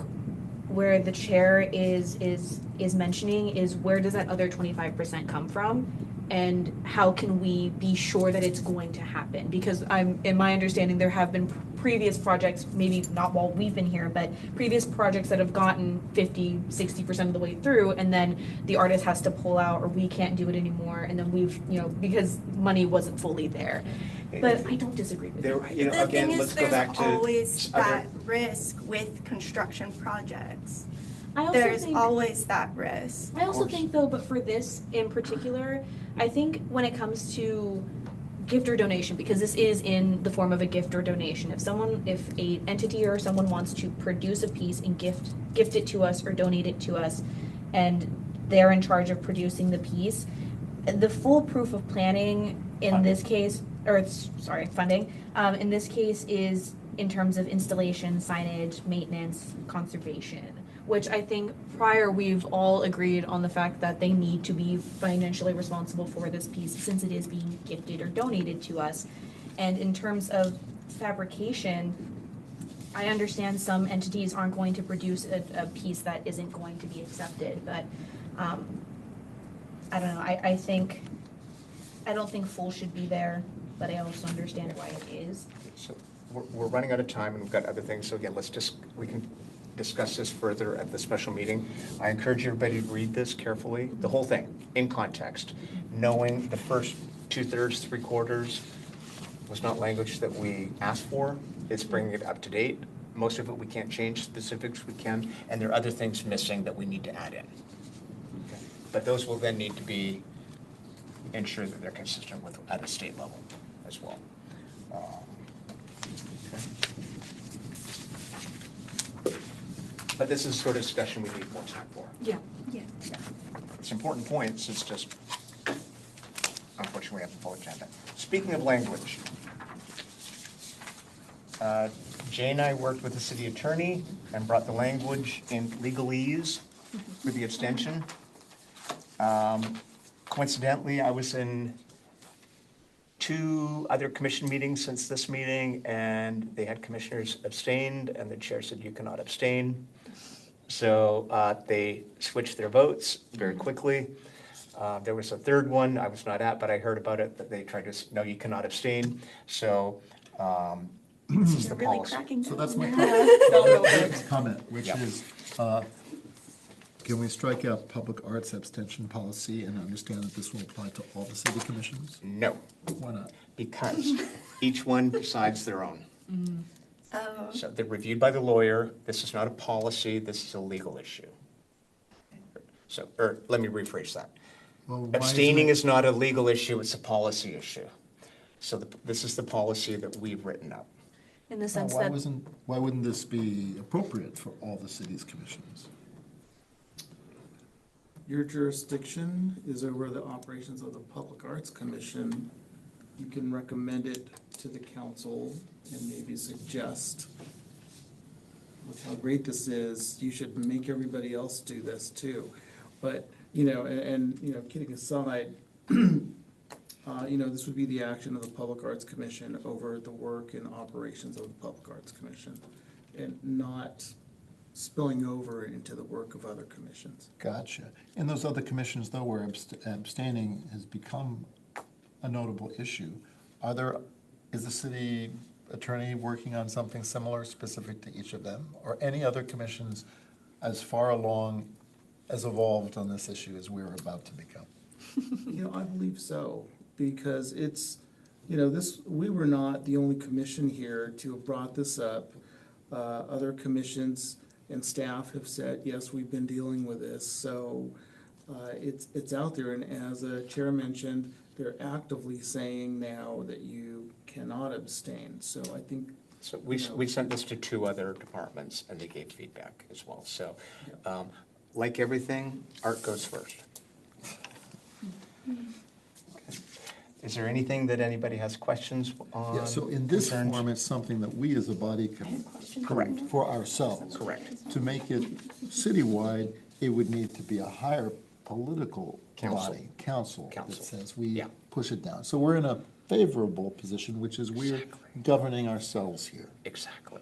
Speaker 9: where the chair is mentioning is where does that other 25% come from? And how can we be sure that it's going to happen? Because in my understanding, there have been previous projects, maybe not while we've been here, but previous projects that have gotten 50, 60% of the way through, and then the artist has to pull out, or we can't do it anymore, and then we've, because money wasn't fully there. But I don't disagree with you.
Speaker 1: You know,
Speaker 5: The
Speaker 1: again,
Speaker 5: thing
Speaker 1: let's
Speaker 5: is,
Speaker 1: go back
Speaker 5: there's
Speaker 1: to
Speaker 5: always
Speaker 1: other-
Speaker 5: that risk with construction projects.
Speaker 9: I also
Speaker 5: There's
Speaker 9: think,
Speaker 5: always that risk.
Speaker 9: I also think though, but for this in particular, I think when it comes to gift or donation, because this is in the form of a gift or donation, if a entity or someone wants to produce a piece and gift it to us or donate it to us, and they're in charge of producing the piece, the full proof of planning in this case, funding, in this case is in terms of installation, signage, maintenance, conservation, which I think prior we've all agreed on the fact that they need to be financially responsible for this piece since it is being gifted or donated to us. And in terms of fabrication, I understand some entities aren't going to produce a piece that isn't going to be accepted, but I don't know, I don't think full should be there, but I also understand why it is.
Speaker 1: So we're running out of time and we've got other things, so again, we can discuss this further at the special meeting. I encourage everybody to read this carefully, the whole thing, in context, knowing the first 2/3, 3/4 was not language that we asked for. It's bringing it up to date. Most of it we can't change, specifics we can, and there are other things missing that we need to add in. Okay. But those will then need to be ensured that they're consistent with at a state level as well. Okay. But this is the sort of discussion we need more time for.
Speaker 9: Yeah.
Speaker 1: It's important points, it's just, unfortunately, we have a full agenda. Speaking of language, Jay and I worked with the city attorney and brought the language in legalese for the extension. Coincidentally, I was in 2 other commission meetings since this meeting, and they had commissioners abstained, and the chair said you cannot abstain. So they switched their votes very quickly. There was a third one I was not at, but I heard about it, that they tried to, no, you cannot abstain. So this is the
Speaker 5: Really
Speaker 1: policy.
Speaker 5: cracking
Speaker 3: So
Speaker 5: down.
Speaker 3: that's my next comment, which
Speaker 1: Yeah.
Speaker 3: is, can we strike out public arts abstention policy and understand that this will apply to all the city commissions?
Speaker 1: No,
Speaker 3: Why not?
Speaker 1: because each one decides their own.
Speaker 5: Oh,
Speaker 1: So they're reviewed by the lawyer. This is not a policy, this is a legal issue. So, or let me rephrase that.
Speaker 3: Well, why isn't
Speaker 1: Abstaining
Speaker 3: it-
Speaker 1: is not a legal issue, it's a policy issue. So this is the policy that we've written up.
Speaker 9: In the
Speaker 3: Well,
Speaker 9: sense that,
Speaker 3: why wouldn't this be appropriate for all the city's commissions?
Speaker 4: Your jurisdiction is over the operations of the Public Arts Commission. You can recommend it to the council and maybe suggest, with how great this is, you should make everybody else do this too. But, kidding aside, this would be the action of the Public Arts Commission over the work and operations of the Public Arts Commission, and not spilling over into the work of other commissions.
Speaker 3: Gotcha. In those other commissions, though, where abstaining has become a notable issue, is the city attorney working on something similar specific to each of them? Or any other commissions as far along, as evolved on this issue as we're about to become?
Speaker 4: I believe so, because it's, we were not the only commission here to have brought this up. Other commissions and staff have said, yes, we've been dealing with this. So it's out there, and as the chair mentioned, they're actively saying now that you cannot abstain. So I think,
Speaker 1: So we sent this to 2 other departments, and they gave feedback as well. So, like everything, art goes first. Okay. Is there anything that anybody has questions on?
Speaker 3: Yeah, so in this
Speaker 1: concerns?
Speaker 3: form, it's something that we as a body can.
Speaker 1: Correct.
Speaker 3: For ourselves.
Speaker 1: Correct.
Speaker 3: To make it citywide, it would need to be a higher political
Speaker 1: Council.
Speaker 3: body, council, that
Speaker 1: Council.
Speaker 3: says we
Speaker 1: Yeah.
Speaker 3: push it down. So we're in a favorable position, which is we're
Speaker 1: Exactly.
Speaker 3: governing ourselves here.
Speaker 1: Exactly.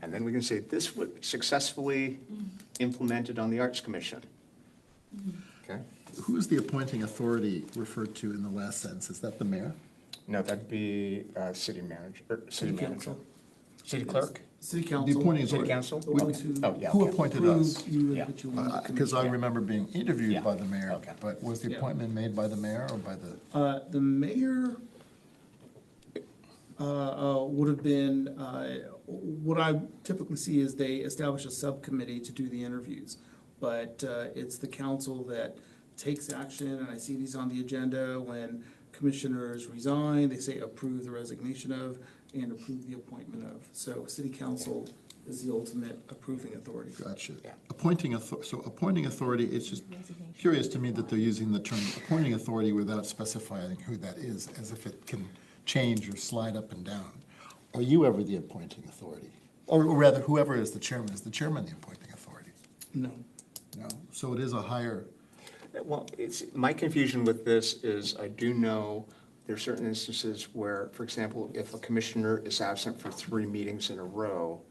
Speaker 1: And then we can say, this was successfully implemented on the Arts Commission. Okay?
Speaker 3: Who is the appointing authority referred to in the last sentence? Is that the mayor?
Speaker 1: No, that'd be city manager, or city
Speaker 4: City
Speaker 1: manager.
Speaker 4: council.
Speaker 1: City clerk?
Speaker 4: city
Speaker 3: The
Speaker 4: council.
Speaker 3: appointing
Speaker 1: City
Speaker 3: authority.
Speaker 1: council?
Speaker 4: The ones who
Speaker 1: Oh, yeah.
Speaker 3: Who
Speaker 1: okay.
Speaker 3: appointed us?
Speaker 4: approve you
Speaker 1: Yeah.
Speaker 4: that you want to
Speaker 3: Because I
Speaker 4: commission.
Speaker 3: remember being interviewed
Speaker 1: Yeah.
Speaker 3: by the mayor,
Speaker 1: Okay.
Speaker 3: but was the
Speaker 4: Yeah.
Speaker 3: appointment made by the mayor or by the?
Speaker 4: The mayor would have been, what I typically see is they establish a subcommittee to do the interviews. But it's the council that takes action, and I see these on the agenda when commissioners resign, they say approve the resignation of and approve the appointment of. So city council is the ultimate approving authority.
Speaker 3: Gotcha.
Speaker 1: Yeah.
Speaker 3: So appointing authority, it's just curious to me that they're using the term appointing authority without specifying who that is, as if it can change or slide up and down. Are you ever the appointing authority? Or rather, whoever is the chairman the appointing authority?
Speaker 4: No.
Speaker 3: No, so it is a higher,
Speaker 1: Well, my confusion with this is I do know there are certain instances where, for example, if a commissioner is absent for 3 meetings in a row,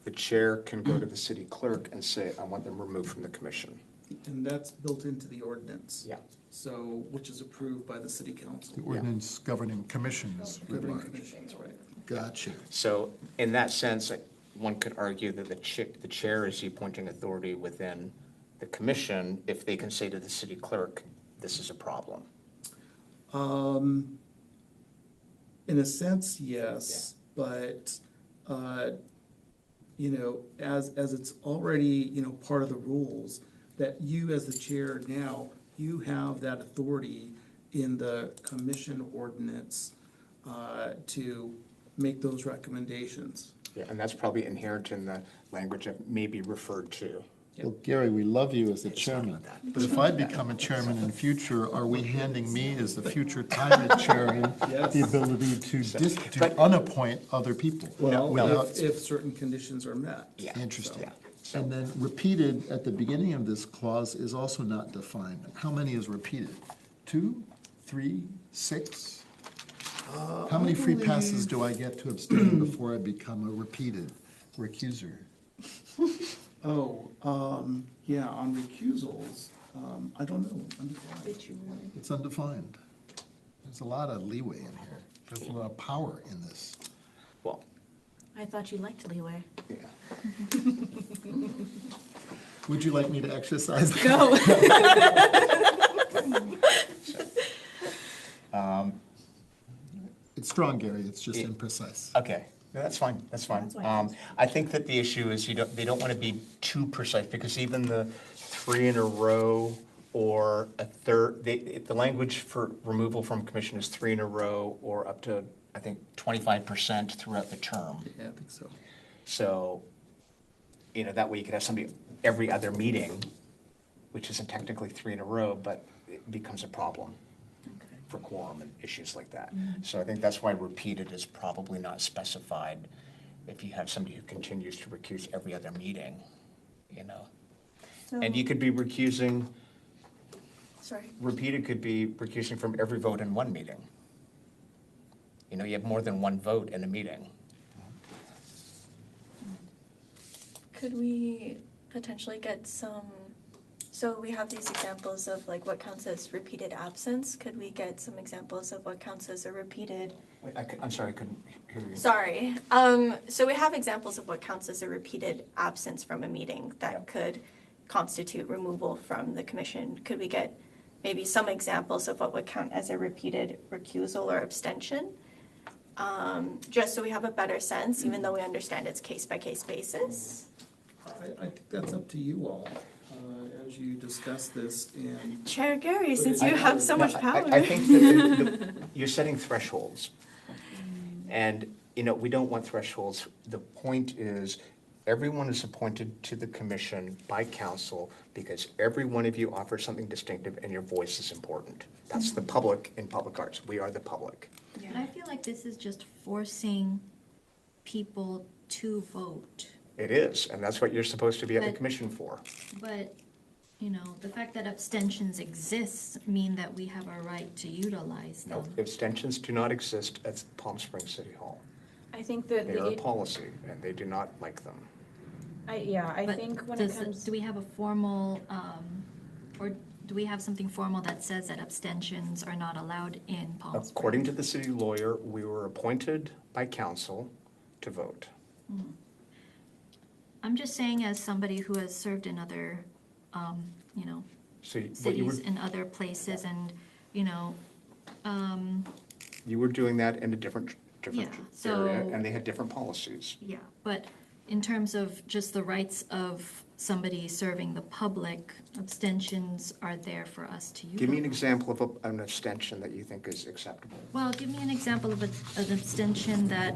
Speaker 1: the chair can go to the city clerk and say, I want them removed from the commission.
Speaker 4: And that's built into the ordinance.
Speaker 1: Yeah.
Speaker 4: So, which is approved by the city council.
Speaker 3: the ordinance governing commissions writ
Speaker 4: Governing
Speaker 3: large.
Speaker 4: commissions, right.
Speaker 3: Gotcha.
Speaker 1: So in that sense, one could argue that the chair is the appointing authority within the commission if they can say to the city clerk, this is a problem.
Speaker 4: In a sense, yes, but, you know, as it's already, you know, part of the rules, that you as the chair now, you have that authority in the commission ordinance to make those recommendations.
Speaker 1: Yeah, and that's probably inherent in the language that may be referred to.
Speaker 3: Well, Gary, we love you as the chairman, but if I become a chairman in future, are we handing me as the future tyrant chairman
Speaker 4: Yes.
Speaker 3: the ability to unappoint other people?
Speaker 4: Well,
Speaker 3: without-
Speaker 4: if certain conditions are met.
Speaker 1: Yeah.
Speaker 3: Interesting.
Speaker 1: Yeah. So-
Speaker 3: And then repeated at the beginning of this clause is also not defined. How many is repeated? 2, 3, 6? How many free passes do I get to abstain before I become a repeated recuser?
Speaker 4: Oh, yeah, on recusals, I don't know. Undefined.
Speaker 3: It's undefined. There's a lot of leeway in here. There's a lot of power in this.
Speaker 1: Well,
Speaker 9: I thought you liked leeway.
Speaker 1: yeah.
Speaker 3: Would you like me to exercise that?
Speaker 9: No.
Speaker 3: It's strong, Gary, it's just imprecise.
Speaker 1: Okay, no, that's fine, that's fine. I think that the issue is they don't want to be too precise, because even the 3 in a row or a third, the language for removal from commission is 3 in a row or up to, I think, 25% throughout the term.
Speaker 4: Yeah, I think so.
Speaker 1: So, you know, that way you could have somebody every other meeting, which isn't technically 3 in a row, but it becomes a problem for quorum and issues like that. So I think that's why repeated is probably not specified if you have somebody who continues to recuse every other meeting, you know. And you could be recusing,
Speaker 5: Sorry.
Speaker 1: repeated could be recusing from every vote in one meeting. You know, you have more than one vote in a meeting.
Speaker 5: Could we potentially get some, so we have these examples of like what counts as repeated absence. Could we get some examples of what counts as a repeated?
Speaker 1: Wait, I'm sorry, I couldn't hear you.
Speaker 5: Sorry. So we have examples of what counts as a repeated absence from a meeting that could constitute removal from the commission. Could we get maybe some examples of what would count as a repeated recusal or abstention? Just so we have a better sense, even though we understand it's case-by-case basis.
Speaker 4: I think that's up to you all, as you discuss this and.
Speaker 5: Chair Gary,
Speaker 4: But
Speaker 5: since
Speaker 4: it-
Speaker 5: you have so much
Speaker 1: No,
Speaker 5: power.
Speaker 1: I think that you're setting thresholds. And, we don't want thresholds. The point is, everyone is appointed to the commission by council because every one of you offers something distinctive and your voice is important. That's the public in public arts. We are the public.
Speaker 10: But I feel like this is just forcing people to vote.
Speaker 1: It is, and that's what you're supposed to be at the
Speaker 10: But-
Speaker 1: commission for.
Speaker 10: But, the fact that abstentions exist mean that we have a right to utilize
Speaker 1: No,
Speaker 10: them.
Speaker 1: abstentions do not exist at Palm Springs City Hall.
Speaker 9: I think that
Speaker 1: They are a policy, and they do not like them.
Speaker 9: I
Speaker 10: But
Speaker 9: think when it
Speaker 10: does
Speaker 9: comes.
Speaker 10: do we have a formal, or do we have something formal that says that abstentions are not allowed in Palm Springs?
Speaker 1: According to the city lawyer, we were appointed by council to vote.
Speaker 10: I'm just saying as somebody who has served in other,
Speaker 1: So what you were,
Speaker 10: cities and other places and,
Speaker 1: you were doing that in a different
Speaker 10: Yeah,
Speaker 1: area,
Speaker 10: so-
Speaker 1: and they had different policies.
Speaker 10: yeah, but in terms of just the rights of somebody serving the public, abstentions are there for us to utilize.
Speaker 1: Give me an example of an abstention that you think is acceptable.
Speaker 10: Well, give me an example of an abstention that,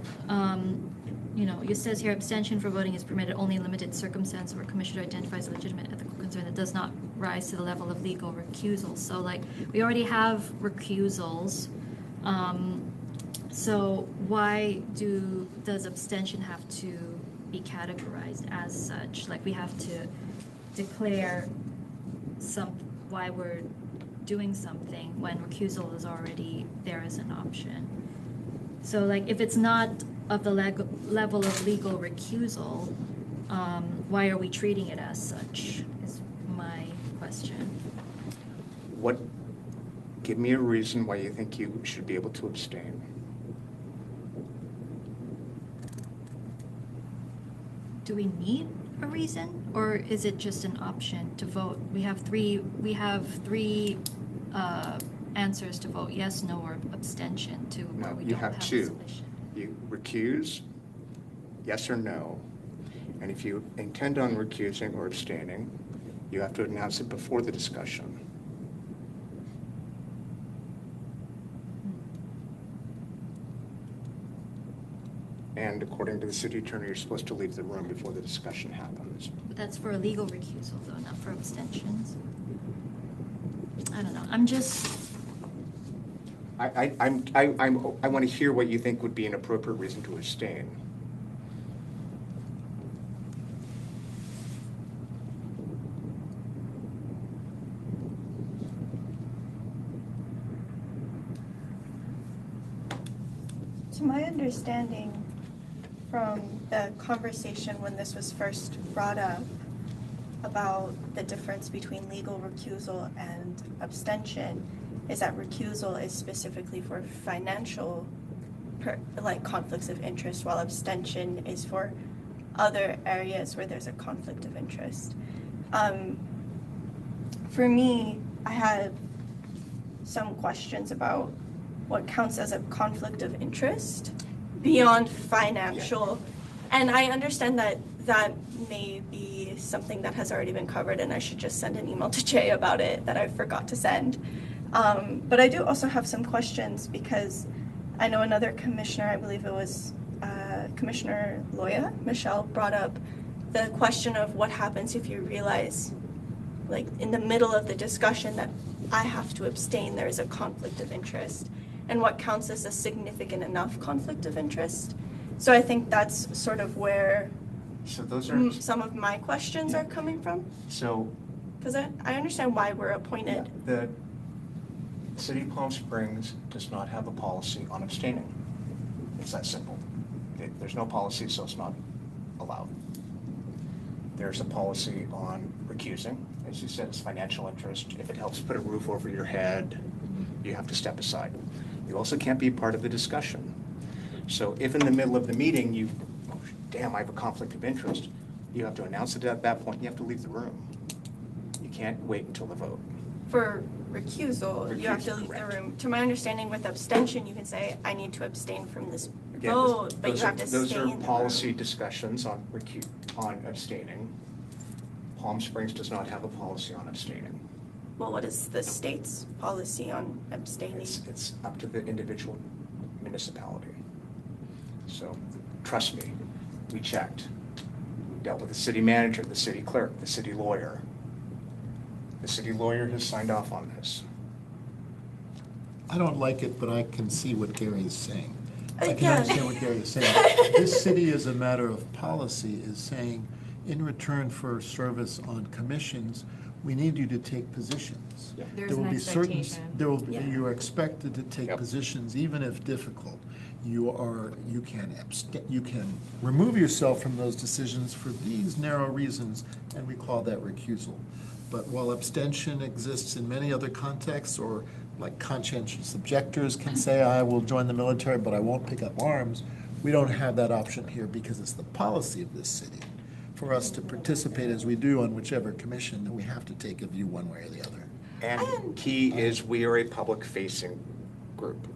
Speaker 10: it says here, abstention for voting is permitted only in limited circumstance where commissioner identifies a legitimate ethical concern that does not rise to the level of legal recusal. So we already have recusals. So why does abstention have to be categorized as such? We have to declare why we're doing something when recusal is already there as an option. So if it's not of the level of legal recusal, why are we treating it as such, is my question.
Speaker 1: Give me a reason why you think you should be able to abstain.
Speaker 10: Do we need a reason, or is it just an option to vote? We have three answers to vote, yes, no, or abstention to where
Speaker 1: No,
Speaker 10: we
Speaker 1: you
Speaker 10: don't
Speaker 1: have
Speaker 10: have a
Speaker 1: two.
Speaker 10: sufficient.
Speaker 1: You recuse, yes or no. And if you intend on recusing or abstaining, you have to announce it before the discussion. And according to the city attorney, you're supposed to leave the room before the discussion happens.
Speaker 10: But that's for a legal recusal, though, not for abstentions. I don't know, I'm just,
Speaker 1: I want to hear what you think would be an appropriate reason to abstain.
Speaker 5: To my understanding from the conversation when this was first brought up about the difference between legal recusal and abstention is that recusal is specifically for financial conflicts of interest, while abstention is for other areas where there's a conflict of interest. For me, I had some questions about what counts as a conflict of interest beyond financial. And I understand that that may be something that has already been covered and I should just send an email to Jay about it that I forgot to send. But I do also have some questions because I know another commissioner, I believe it was Commissioner Loya, Michelle, brought up the question of what happens if you realize, in the middle of the discussion, that I have to abstain, there is a conflict of interest, and what counts as a significant enough conflict of interest. So I think that's sort of where
Speaker 1: So those are,
Speaker 5: some of my questions are coming from,
Speaker 1: so
Speaker 5: because I understand why we're appointed.
Speaker 1: the City of Palm Springs does not have a policy on abstaining. It's that simple. There's no policy, so it's not allowed. There's a policy on recusing. As you said, it's financial interest. If it helps put a roof over your head, you have to step aside. You also can't be part of the discussion. So if in the middle of the meeting damn, I have a conflict of interest, you have to announce it at that point, you have to leave the room. You can't wait until the vote.
Speaker 5: For recusal, you have to
Speaker 1: Recusal,
Speaker 5: leave the
Speaker 1: correct.
Speaker 5: room. To my understanding, with abstention, you can say, I need to abstain from this
Speaker 1: Again,
Speaker 5: vote, but you
Speaker 1: those
Speaker 5: have to stay
Speaker 1: are
Speaker 5: in the
Speaker 1: policy
Speaker 5: room.
Speaker 1: discussions on abstaining. Palm Springs does not have a policy on abstaining.
Speaker 5: Well, what is the state's policy on abstaining?
Speaker 1: It's up to the individual municipality. So, trust me, we checked. We dealt with the city manager, the city clerk, the city lawyer. The city lawyer has signed off on this.
Speaker 3: I don't like it, but I can see what Gary is saying. I can
Speaker 5: Yeah.
Speaker 3: understand what Gary is saying. This city, as a matter of policy, is saying, in return for service on commissions, we need you to take positions.
Speaker 1: Yeah.
Speaker 9: There's
Speaker 3: There will
Speaker 9: an
Speaker 3: be certain-
Speaker 9: expectation.
Speaker 3: There will,
Speaker 9: Yeah.
Speaker 3: you are expected to take
Speaker 1: Yep.
Speaker 3: positions, even if difficult. You can remove yourself from those decisions for these narrow reasons, and we call that recusal. But while abstention exists in many other contexts, or like conscientious objectors can say, I will join the military, but I won't pick up arms, we don't have that option here because it's the policy of this city for us to participate as we do on whichever commission, that we have to take a view one way or the other.
Speaker 1: And key is we are a public-facing group.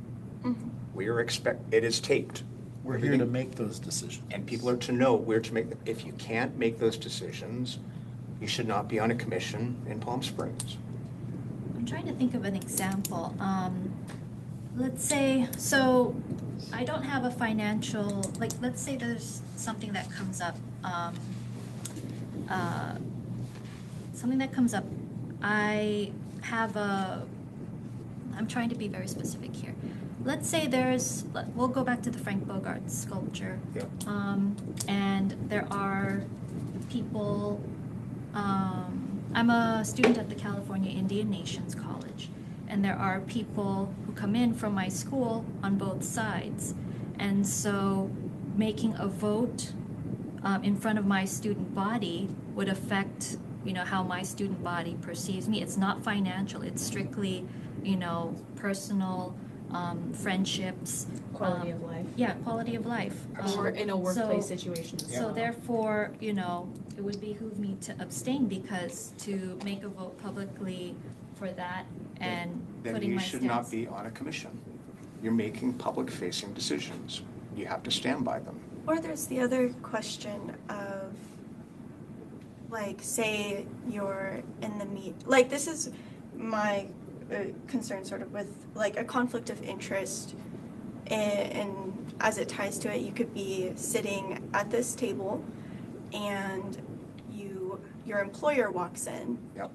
Speaker 1: We are it is taped.
Speaker 3: We're here to make those decisions.
Speaker 1: And people are to know where to make them. If you can't make those decisions, you should not be on a commission in Palm Springs.
Speaker 10: I'm trying to think of an example. Let's say, so I don't have a financial, like, let's say there's something that comes up, I have I'm trying to be very specific here. Let's say we'll go back to the Frank Bogart sculpture.
Speaker 1: Yeah.
Speaker 10: And there are people, I'm a student at the California Indian Nations College, and there are people who come in from my school on both sides. And so making a vote in front of my student body would affect, how my student body perceives me. It's not financial, it's strictly, personal, friendships.
Speaker 9: Quality of life.
Speaker 10: Yeah, quality of life.
Speaker 9: Or in a workplace
Speaker 10: so-
Speaker 9: situation as
Speaker 10: So
Speaker 9: well.
Speaker 10: therefore, it would behoove me to abstain, because to make a vote publicly for that and
Speaker 1: Then
Speaker 10: putting
Speaker 1: you
Speaker 10: my
Speaker 1: should not
Speaker 10: stance.
Speaker 1: be on a commission. You're making public-facing decisions. You have to stand by them.
Speaker 5: Or there's the other question of, like, say you're in the like, this is my concern sort of with, like, a conflict of interest, and as it ties to it, you could be sitting at this table and your employer walks in.
Speaker 1: Yep.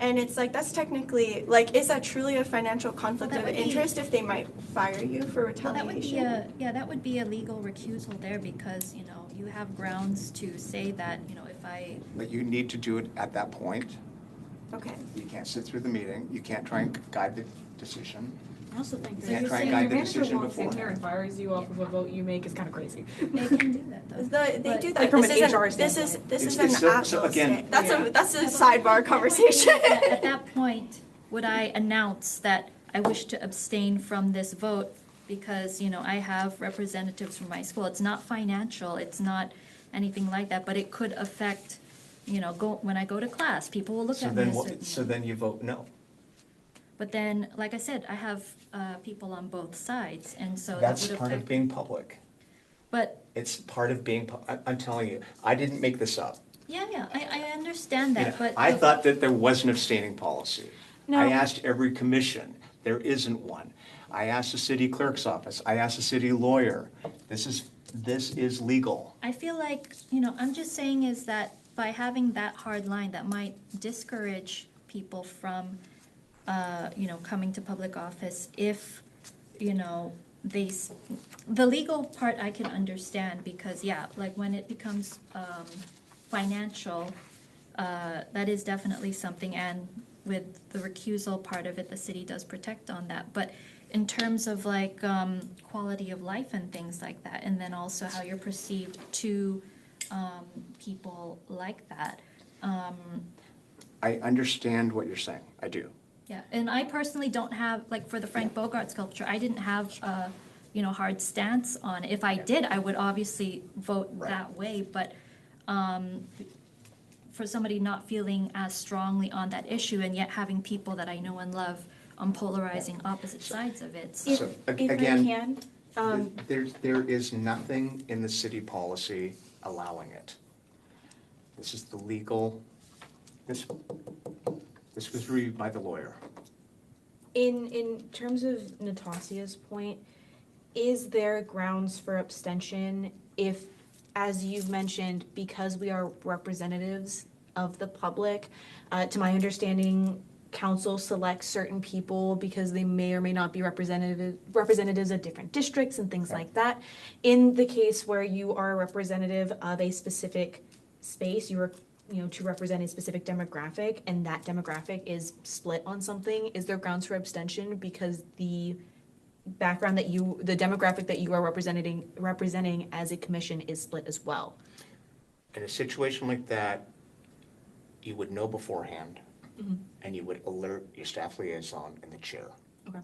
Speaker 5: And it's like, that's technically, like, is that truly a financial conflict
Speaker 10: Well,
Speaker 5: of
Speaker 10: that would be-
Speaker 5: interest if they might fire you for
Speaker 10: Well, that would be
Speaker 5: retaliation?
Speaker 10: that would be a legal recusal there, because, you have grounds to say that, if I,
Speaker 1: But you need to do it at that point.
Speaker 5: Okay.
Speaker 1: You can't sit through the meeting. You can't try and guide the decision.
Speaker 9: I also think
Speaker 1: You
Speaker 9: that
Speaker 1: can't
Speaker 9: you're
Speaker 1: try
Speaker 9: saying
Speaker 1: and
Speaker 9: your
Speaker 1: guide the
Speaker 9: manager
Speaker 1: decision
Speaker 9: walks in here
Speaker 1: beforehand.
Speaker 9: and fires you off of a vote you make is kind of crazy.
Speaker 10: they can do that though.
Speaker 5: They
Speaker 10: But-
Speaker 5: do that.
Speaker 9: Like from
Speaker 5: This
Speaker 9: an
Speaker 5: isn't-
Speaker 9: HR
Speaker 5: This
Speaker 9: standpoint.
Speaker 5: is
Speaker 1: It's-
Speaker 5: an
Speaker 1: it's so-
Speaker 5: at
Speaker 1: so
Speaker 5: will
Speaker 1: again-
Speaker 5: stand. That's
Speaker 9: Yeah.
Speaker 5: a sidebar conversation.
Speaker 10: At that point, would I announce that I wish to abstain from this vote because, I have representatives from my school? It's not financial, it's not anything like that, but it could affect, when I go to class, people will look
Speaker 1: So
Speaker 10: at me
Speaker 1: then,
Speaker 10: a certain
Speaker 1: so
Speaker 10: way.
Speaker 1: then you vote no.
Speaker 10: But then, like I said, I have people on both sides, and so that
Speaker 1: That's
Speaker 10: would
Speaker 1: part of
Speaker 10: affect.
Speaker 1: being public.
Speaker 10: But,
Speaker 1: It's part of being, I'm telling you, I didn't make this up.
Speaker 10: yeah, I understand
Speaker 1: You know,
Speaker 10: that, but.
Speaker 1: I
Speaker 10: the-
Speaker 1: thought that there was an abstaining policy.
Speaker 5: No.
Speaker 1: I asked every commission, there isn't one. I asked the city clerk's office, I asked the city lawyer. This is legal.
Speaker 10: I feel like, I'm just saying is that by having that hard line, that might discourage people from, coming to public office if, the legal part I can understand, because, yeah, like when it becomes financial, that is definitely something, and with the recusal part of it, the city does protect on that. But in terms of like quality of life and things like that, and then also how you're perceived to people like that.
Speaker 1: I understand what you're saying, I do.
Speaker 10: Yeah, and I personally don't have, like, for the Frank Bogart sculpture, I didn't have a, hard stance on it. If I did, I would obviously vote
Speaker 1: Right.
Speaker 10: that way, but for somebody not feeling as strongly on that issue, and yet having people that I know and love on polarizing opposite sides of it. So-
Speaker 1: So,
Speaker 5: If I
Speaker 1: again,
Speaker 5: can,
Speaker 1: there is nothing in the city policy allowing it. This is the legal, this was reviewed by the lawyer.
Speaker 9: In terms of Natasia's point, is there grounds for abstention if, as you've mentioned, because we are representatives of the public, to my understanding, council selects certain people because they may or may not be representatives of different districts and things like that. In the case where you are a representative of a specific space, you are, to represent a specific demographic, and that demographic is split on something, is there grounds for abstention because the background the demographic that you are representing as a commission is split as well?
Speaker 1: In a situation like that, you would know beforehand, and you would alert your staff liaison and the chair.
Speaker 9: Okay.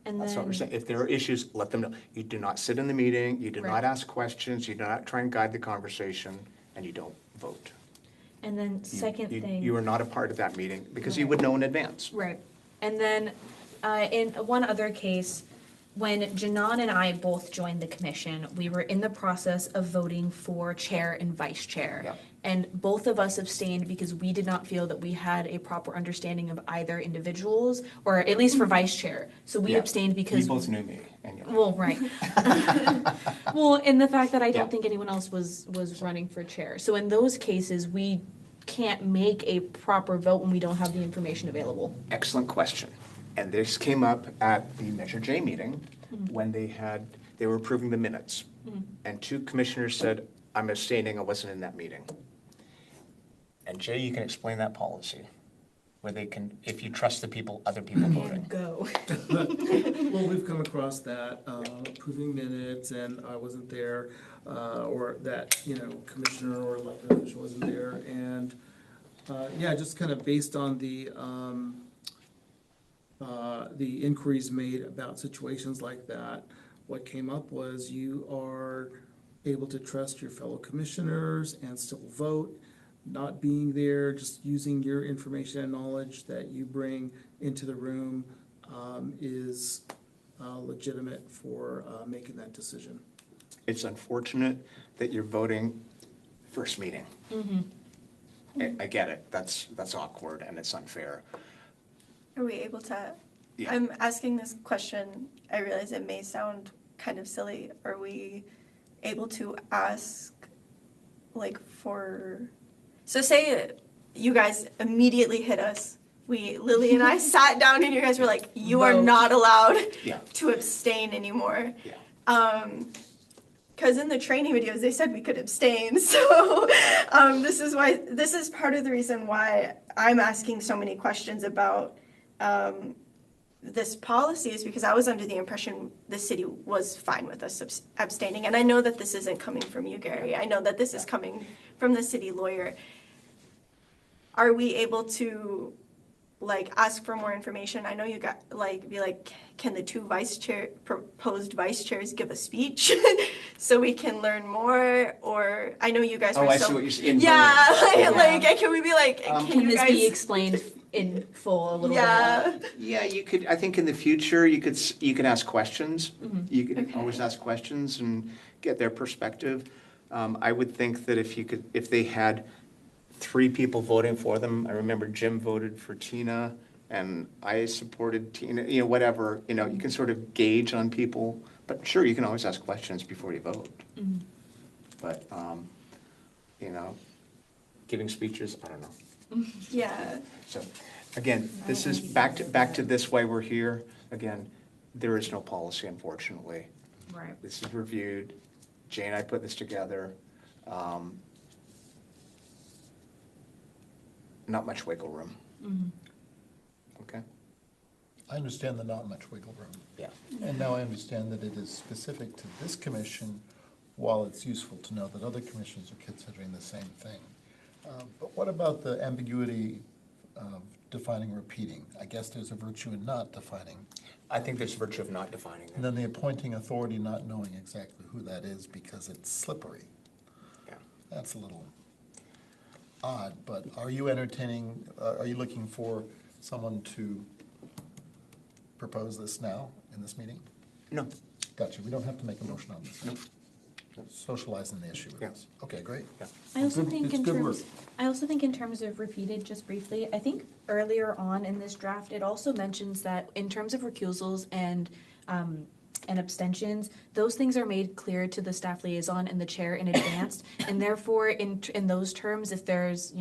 Speaker 9: And
Speaker 1: That's what we're
Speaker 9: then,
Speaker 1: saying. If there are issues, let them know. You do not sit in the meeting, you do
Speaker 9: Right.
Speaker 1: not ask questions, you do not try and guide the conversation, and you don't vote.
Speaker 9: and then second thing.
Speaker 1: You are not a part of that meeting because you would know in advance.
Speaker 9: Right. And then, in one other case, when Janan and I both joined the commission, we were in the process of voting for chair and vice chair.
Speaker 1: Yep.
Speaker 9: And both of us abstained because we did not feel that we had a proper understanding of either individuals, or at least for vice chair. So we
Speaker 1: Yeah.
Speaker 9: abstained because.
Speaker 1: You both knew me, and you.
Speaker 9: Well, right. Well, in the fact that I
Speaker 1: Yeah.
Speaker 9: don't think anyone else was running for chair. So in those cases, we can't make a proper vote when we don't have the information available.
Speaker 1: Excellent question. And this came up at the Measure J meeting when they were approving the minutes. And two commissioners said, I'm abstaining, I wasn't in that meeting. And Jay, you can explain that policy, where they can, if you trust the people, other people voting.
Speaker 9: Go.
Speaker 4: Well, we've come across that, approving minutes, and I wasn't there, or that, commissioner or elected official wasn't there, and, yeah, just kind of based on the inquiries made about situations like that, what came up was you are able to trust your fellow commissioners and still vote. Not being there, just using your information and knowledge that you bring into the room is legitimate for making that decision.
Speaker 1: It's unfortunate that you're voting first meeting. I get it, that's awkward and it's unfair.
Speaker 5: Are we able to,
Speaker 1: Yeah.
Speaker 5: I'm asking this question, I realize it may sound kind of silly. Are we able to ask, so say you guys immediately hit us. Lily and I sat down and you guys were like, you are
Speaker 9: Vote.
Speaker 5: not allowed
Speaker 1: Yeah.
Speaker 5: to abstain anymore.
Speaker 1: Yeah.
Speaker 5: Because in the training videos, they said we could abstain. So this is part of the reason why I'm asking so many questions about this policy, is because I was under the impression the city was fine with us abstaining. And I know that this isn't coming from you, Gary. I know that this is coming from the city lawyer. Are we able to ask for more information? I know you got be like, can the two proposed vice chairs give a speech so we can learn more? Or I know you guys were
Speaker 1: Oh, I
Speaker 5: so,
Speaker 1: see what you're saying.
Speaker 5: yeah,
Speaker 9: Yeah.
Speaker 5: can we be like,
Speaker 1: Can
Speaker 5: can you
Speaker 9: This
Speaker 5: guys
Speaker 9: be explained in full a little bit?
Speaker 5: yeah.
Speaker 1: Yeah, you could, I think in the future, you could ask questions. You could
Speaker 5: Okay.
Speaker 1: always ask questions and get their perspective. I would think that if they had 3 people voting for them, I remember Jim voted for Tina, and I supported Tina, whatever, you can sort of gauge on people. But sure, you can always ask questions before you vote. But, giving speeches, I don't know.
Speaker 5: Yeah.
Speaker 1: So, again, this is back to this why we're here. Again, there is no policy, unfortunately.
Speaker 9: Right.
Speaker 1: This is reviewed. Jay and I put this together. Not much wiggle room. Okay?
Speaker 3: I understand the not much wiggle room.
Speaker 1: Yeah.
Speaker 3: And now I understand that it is specific to this commission, while it's useful to know that other commissions are considering the same thing. But what about the ambiguity of defining repeating? I guess there's a virtue in not defining.
Speaker 1: I think there's virtue of not defining
Speaker 3: And
Speaker 1: it.
Speaker 3: then the appointing authority not knowing exactly who that is because it's slippery.
Speaker 1: Yeah.
Speaker 3: That's a little odd, but are you are you looking for someone to propose this now in this meeting?
Speaker 1: No.
Speaker 3: Gotcha, we don't have to make a motion on this.
Speaker 1: Nope.
Speaker 3: socializing the issue with
Speaker 1: Yeah.
Speaker 3: us. Okay, great.
Speaker 9: I also
Speaker 3: Good-
Speaker 9: think
Speaker 3: it's
Speaker 9: in
Speaker 3: good
Speaker 9: terms,
Speaker 3: work.
Speaker 9: I also think in terms of repeated, just briefly, I think earlier on in this draft, it also mentions that in terms of recusals and abstentions, those things are made clear to the staff liaison and the chair in advance. And therefore, in those terms, if there's,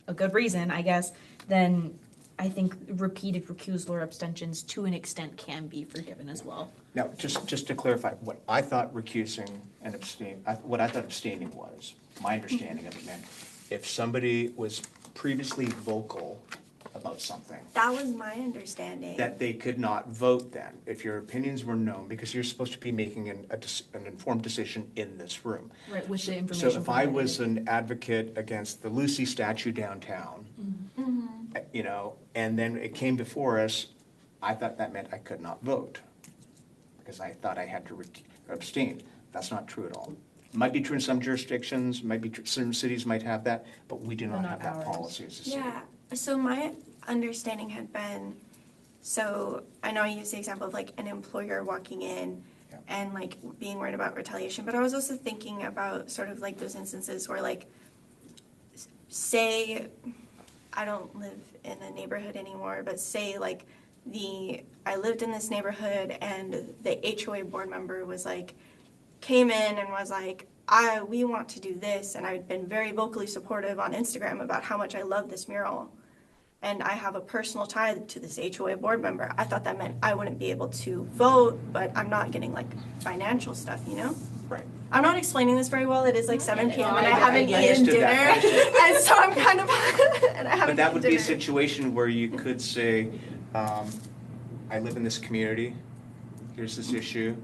Speaker 9: a good reason, I guess, then I think repeated recusal or abstentions to an extent can be forgiven as well.
Speaker 1: Now, just to clarify, what I thought recusing and what I thought abstaining was, my understanding of it meant, if somebody was previously vocal about something,
Speaker 5: That was my understanding.
Speaker 1: that they could not vote then, if your opinions were known, because you're supposed to be making an informed decision in this room.
Speaker 9: Right, with the
Speaker 1: So
Speaker 9: information.
Speaker 1: if I
Speaker 9: provided.
Speaker 1: was an advocate against the Lucy statue downtown, and then it came before us, I thought that meant I could not vote, because I thought I had to abstain. That's not true at all. Might be true in some jurisdictions, might be, some cities might have that, but we do not
Speaker 9: But
Speaker 1: have
Speaker 9: not
Speaker 1: that
Speaker 9: ours.
Speaker 1: policy as a city.
Speaker 5: Yeah, so my understanding had been, so I know I used the example of like an employer walking in
Speaker 1: Yeah.
Speaker 5: and like being worried about retaliation, but I was also thinking about sort of like those instances where like, say, I don't live in a neighborhood anymore, but say like I lived in this neighborhood and the HOA board member was like, came in and was like, we want to do this, and I'd been very vocally supportive on Instagram about how much I love this mural. And I have a personal tie to this HOA board member. I thought that meant I wouldn't be able to vote, but I'm not getting like financial stuff,
Speaker 1: Right.
Speaker 5: I'm not explaining this very well. It is like 7 p.m. and I
Speaker 9: I
Speaker 5: haven't
Speaker 9: get
Speaker 1: it.
Speaker 5: eaten
Speaker 1: Understood
Speaker 5: dinner.
Speaker 1: that. Understood.
Speaker 5: And so I'm kind of, and I haven't
Speaker 1: But that
Speaker 5: eaten
Speaker 1: would be a
Speaker 5: dinner.
Speaker 1: situation where you could say, I live in this community, here's this issue,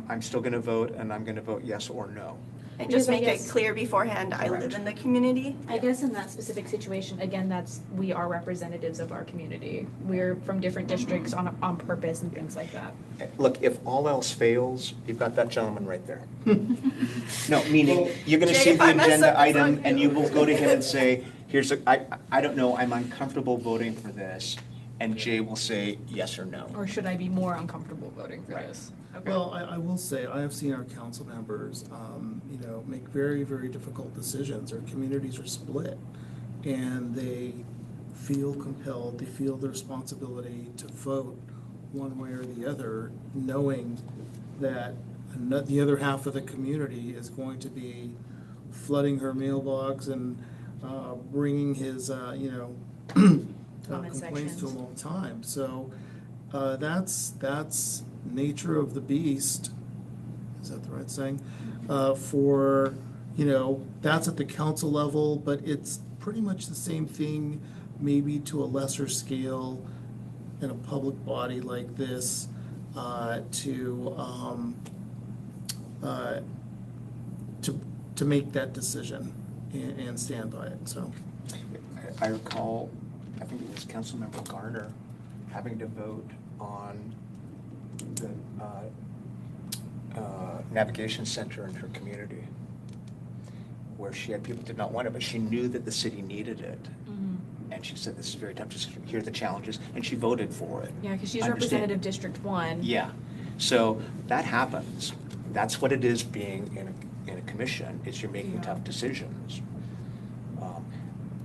Speaker 1: I'm still gonna vote, and I'm gonna vote yes or no.
Speaker 5: And just
Speaker 9: Because I
Speaker 5: make it
Speaker 9: guess-
Speaker 5: clear beforehand, I live
Speaker 1: Correct.
Speaker 5: in the community.
Speaker 9: I guess in that specific situation, again, we are representatives of our community. We're from different districts on purpose and things like that.
Speaker 1: Look, if all else fails, you've got that gentleman right there. No, meaning, you're gonna
Speaker 5: Jay,
Speaker 1: see
Speaker 5: if
Speaker 1: the
Speaker 5: I mess
Speaker 1: agenda
Speaker 5: up, it's
Speaker 1: item,
Speaker 5: on
Speaker 1: and
Speaker 5: you.
Speaker 1: you will go to him and say, I don't know, I'm uncomfortable voting for this, and Jay will say yes or no.
Speaker 9: Or should I be more uncomfortable voting for
Speaker 1: Right.
Speaker 9: this? Okay.
Speaker 4: Well, I will say, I have seen our council members, make very, very difficult decisions. Our communities are split, and they feel compelled, they feel the responsibility to vote one way or the other, knowing that the other half of the community is going to be flooding her mailbox and bringing his,
Speaker 9: Comment
Speaker 4: complaints to
Speaker 9: sections.
Speaker 4: him all the time. So that's nature of the beast. Is that the right saying? That's at the council level, but it's pretty much the same thing, maybe to a lesser scale in a public body like this, to make that decision and stand by it, so.
Speaker 1: I recall, I think it was Councilmember Garner having to vote on the navigation center in her community, where she had people who did not want it, but she knew that the city needed it. And she said, this is a very tough decision, here are the challenges, and she voted for it.
Speaker 9: Yeah, because she's
Speaker 1: Understand.
Speaker 9: representative District 1.
Speaker 1: Yeah, so that happens. That's what it is being in a commission, is you're making
Speaker 9: Yeah.
Speaker 1: tough decisions.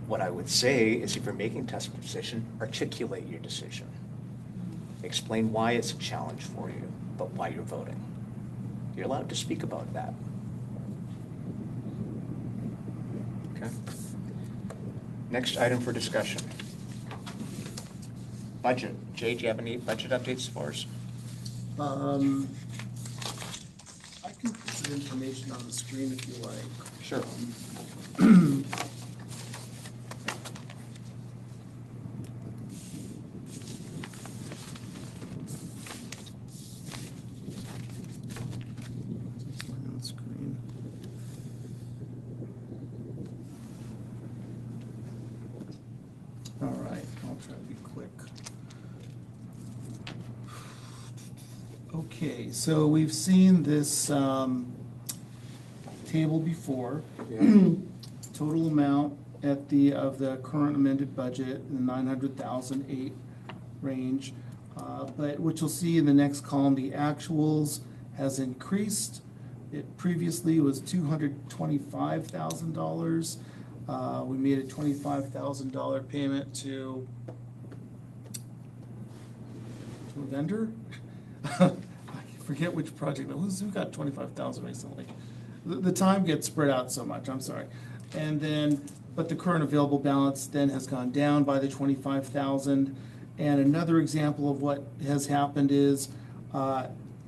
Speaker 1: What I would say is if you're making tough decision, articulate your decision. Explain why it's a challenge for you, but why you're voting. You're allowed to speak about that. Okay. Next item for discussion. Budget. Jay, do you have any budget updates for us?
Speaker 4: I can put some information on the screen if you like.
Speaker 1: Sure.
Speaker 4: On the screen. All right, I'll try to be quick. Okay, so we've seen this table before. Total amount of the current amended budget, the 900,008 range. But what you'll see in the next column, the actuals has increased It previously was $225,000. We made a $25,000 payment to a vendor. I forget which project, who got 25,000 recently? The time gets spread out so much, I'm sorry. And then, but the current available balance then has gone down by the 25,000. And another example of what has happened is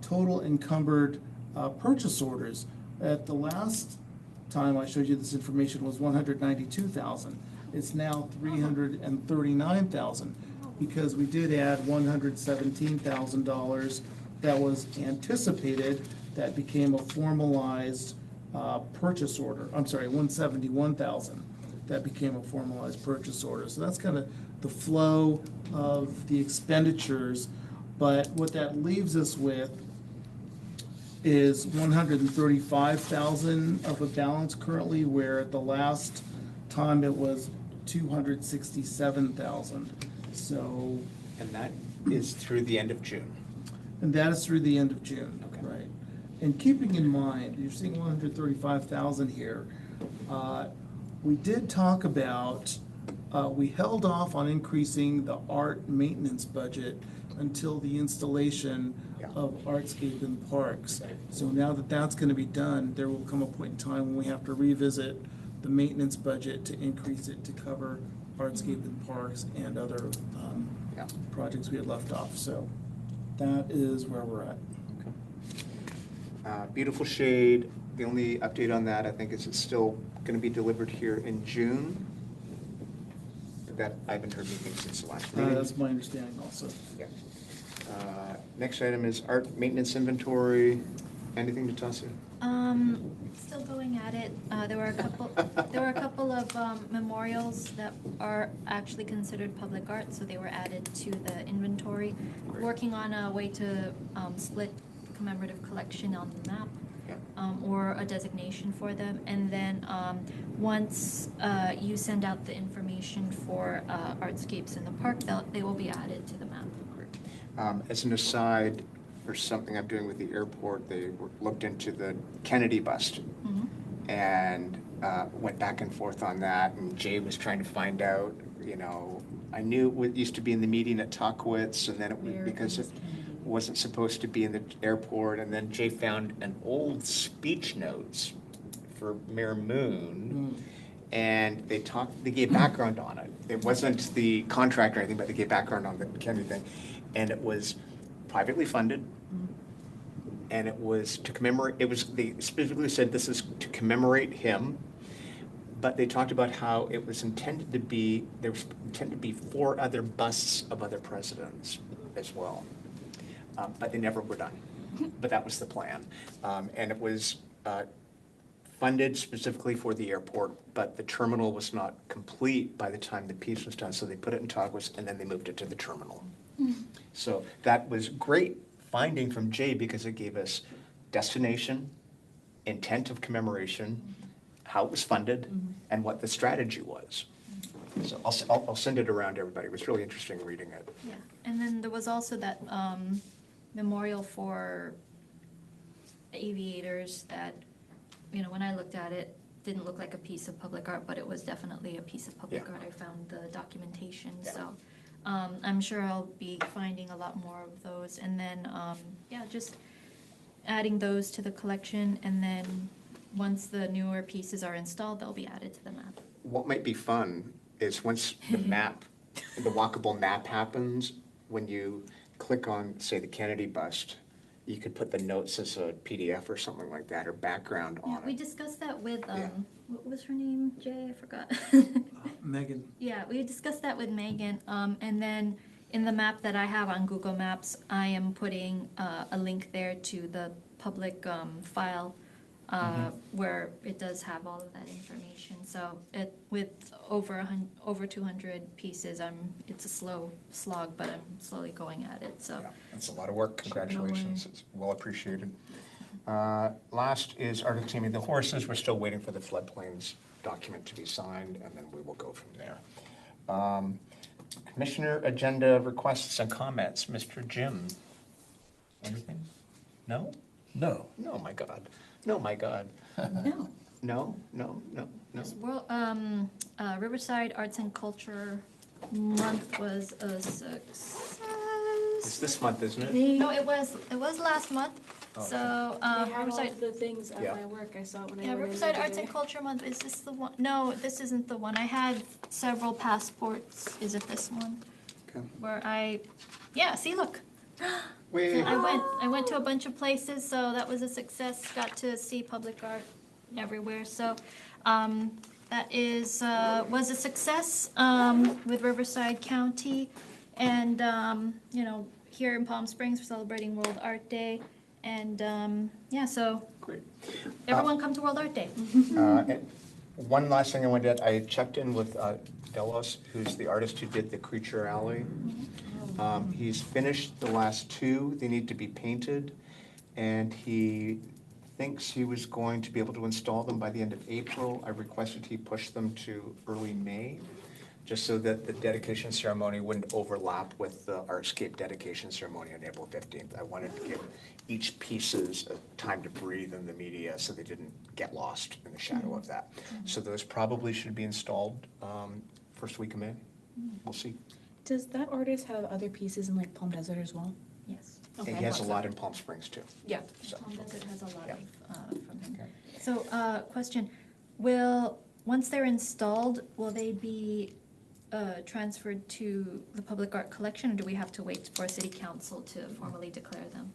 Speaker 4: total encumbered purchase orders. At the last time I showed you this information was 192,000. It's now 339,000 because we did add $117,000 that was anticipated that became a formalized purchase order. I'm sorry, 171,000 that became a formalized purchase order. So that's kind of the flow of the expenditures. But what that leaves us with is 135,000 of a balance currently, where at the last time it was 267,000. So,
Speaker 1: And that is through the end of June.
Speaker 4: and that is through the end of June,
Speaker 1: Okay.
Speaker 4: right? And keeping in mind, you're seeing 135,000 here. We did talk about, we held off on increasing the art maintenance budget until the installation
Speaker 1: Yeah.
Speaker 4: of Artscape in the parks. So now that that's gonna be done, there will come a point in time when we have to revisit the maintenance budget to increase it to cover Artscape in parks and other
Speaker 1: Yeah.
Speaker 4: projects we had left off. So that is where we're at.
Speaker 1: Beautiful Shade, the only update on that, I think, is it's still going to be delivered here in June. That, I haven't heard anything since the last meeting.
Speaker 4: That's my understanding also.
Speaker 1: Yeah. Next item is art maintenance inventory. Anything to toss in?
Speaker 10: Still going at it. There were a couple of memorials that are actually considered public art, so they were added to the inventory.
Speaker 1: Great.
Speaker 10: Working on a way to split commemorative collection on the map.
Speaker 1: Yeah.
Speaker 10: Or a designation for them. And then once you send out the information for Artscapes in the park, they will be added to the map.
Speaker 1: Great. As an aside, for something I'm doing with the airport, they looked into the Kennedy bust and went back and forth on that. And Jay was trying to find out, I knew it used to be in the meeting at Tuckwitz, and then it was
Speaker 10: Where
Speaker 1: because
Speaker 10: is
Speaker 1: it
Speaker 10: Kennedy?
Speaker 1: wasn't supposed to be in the airport. And then Jay found an old speech notes for Mayor Moon. And they gave background on it. It wasn't the contract or anything, but they gave background on the Kennedy thing. And it was privately funded. And it was to commemorate, they specifically said this is to commemorate him. But they talked about how it was intended to be, there was intended to be 4 other busts of other presidents as well. But they never were done. But that was the plan. And it was funded specifically for the airport, but the terminal was not complete by the time the piece was done. So they put it in Tuckwitz and then they moved it to the terminal. So that was great finding from Jay because it gave us destination, intent of commemoration, how it was funded, and what the strategy was. So I'll send it around to everybody. It was really interesting reading it.
Speaker 10: Yeah, and then there was also that memorial for aviators that, when I looked at it, didn't look like a piece of public art, but it was definitely a piece of public
Speaker 1: Yeah.
Speaker 10: art. I found the documentation,
Speaker 1: Yeah.
Speaker 10: so I'm sure I'll be finding a lot more of those. And then, just adding those to the collection, and then once the newer pieces are installed, they'll be added to the map.
Speaker 1: What might be fun is once the map, the walkable map happens, when you click on, say, the Kennedy bust, you could put the notes as a PDF or something like that, or background
Speaker 10: Yeah,
Speaker 1: on
Speaker 10: we
Speaker 1: it.
Speaker 10: discussed that with,
Speaker 1: Yeah.
Speaker 10: what was her name, Jay? I forgot.
Speaker 4: Megan,
Speaker 10: Yeah, we discussed that with Megan, and then in the map that I have on Google Maps, I am putting a link there to the public file where it does have all of that information. So with over 200 pieces, it's a slow slog, but I'm slowly going at it. So
Speaker 1: Yeah, that's a lot of work.
Speaker 10: Sure, no
Speaker 1: Congratulations. It's well appreciated. Last is Art of Taming the Horses. We're still waiting for the floodplains document to be signed, and then we will go from there. Commissioner agenda requests and comments. Mr. Jim, anything? No?
Speaker 3: No.
Speaker 1: No, my God. No, my God.
Speaker 10: No.
Speaker 1: No, no, no, no.
Speaker 10: Yes, World, Riverside Arts and Culture Month was a success.
Speaker 1: It's this month, isn't it?
Speaker 10: No, it was last month.
Speaker 1: Oh,
Speaker 10: So,
Speaker 9: They had all
Speaker 10: Riverside,
Speaker 9: of the things at
Speaker 1: Yeah.
Speaker 9: my work, I saw it when I
Speaker 10: yeah,
Speaker 9: went in
Speaker 10: Riverside
Speaker 9: the other
Speaker 10: Arts and
Speaker 9: day.
Speaker 10: Culture Month, is this the one? No, this isn't the one. I had several passports. Is it this one?
Speaker 1: Okay.
Speaker 10: Where yeah, see, look.
Speaker 1: Wait.
Speaker 10: I went to a bunch of places, so that was a success. Got to see public art everywhere. So that was a success with Riverside County, and here in Palm Springs, we're celebrating World Art Day, and yeah, so
Speaker 1: Great.
Speaker 10: everyone come to World Art Day.
Speaker 1: And one last thing I wanted to, I checked in with Delos, who's the artist who did the Creature Alley. He's finished the last two. They need to be painted, and he thinks he was going to be able to install them by the end of April. I requested he push them to early May, just so that the dedication ceremony wouldn't overlap with the Artscape dedication ceremony on April 15th. I wanted to give each pieces time to breathe in the media so they didn't get lost in the shadow of that. So those probably should be installed first week of May. We'll see.
Speaker 9: Does that artist have other pieces in like Palm Desert as well?
Speaker 10: Yes.
Speaker 1: And
Speaker 9: Okay,
Speaker 1: he
Speaker 9: I
Speaker 1: has a
Speaker 9: thought
Speaker 1: lot
Speaker 9: so.
Speaker 1: in Palm Springs too.
Speaker 9: Yeah.
Speaker 1: So,
Speaker 10: Palm Desert has a lot
Speaker 1: Yeah.
Speaker 10: from him.
Speaker 1: Okay.
Speaker 10: So, question, once they're installed, will they be transferred to the public art collection, or do we have to wait for city council to formally declare them?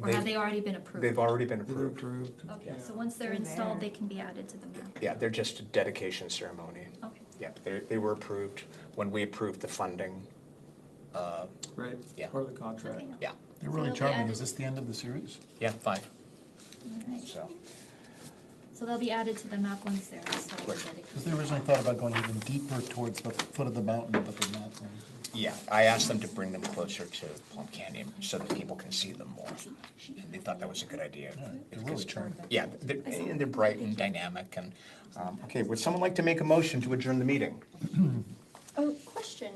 Speaker 10: Or have
Speaker 1: They've-
Speaker 10: they already been approved?
Speaker 1: They've already been
Speaker 4: They're
Speaker 1: approved.
Speaker 4: approved.
Speaker 10: Okay,
Speaker 4: Yeah.
Speaker 10: so once they're
Speaker 8: They're
Speaker 10: installed,
Speaker 8: there.
Speaker 10: they can be added to the map.
Speaker 1: Yeah, they're just a dedication ceremony.
Speaker 10: Okay.
Speaker 1: Yeah, they were approved when we approved the funding.
Speaker 4: Right,
Speaker 1: Yeah.
Speaker 4: part of the contract.
Speaker 10: Okay.
Speaker 1: Yeah,
Speaker 3: They're
Speaker 10: So
Speaker 3: really
Speaker 10: they'll be
Speaker 3: charming.
Speaker 10: added-
Speaker 3: Is this the end of the series?
Speaker 1: yeah, 5.
Speaker 10: All right.
Speaker 1: So,
Speaker 10: So they'll be added to the map once they're installed.
Speaker 1: Right.
Speaker 3: Because they originally thought about going even deeper towards the foot of the mountain, but they're not.
Speaker 1: yeah, I asked them to bring them closer to Plum Canyon so that people can see them more. And they thought that was a good idea.
Speaker 3: Yeah, they're really
Speaker 1: Because-
Speaker 3: charming.
Speaker 1: Yeah, and they're bright and dynamic and, okay, would someone like to make a motion to adjourn the meeting?
Speaker 5: Oh, question.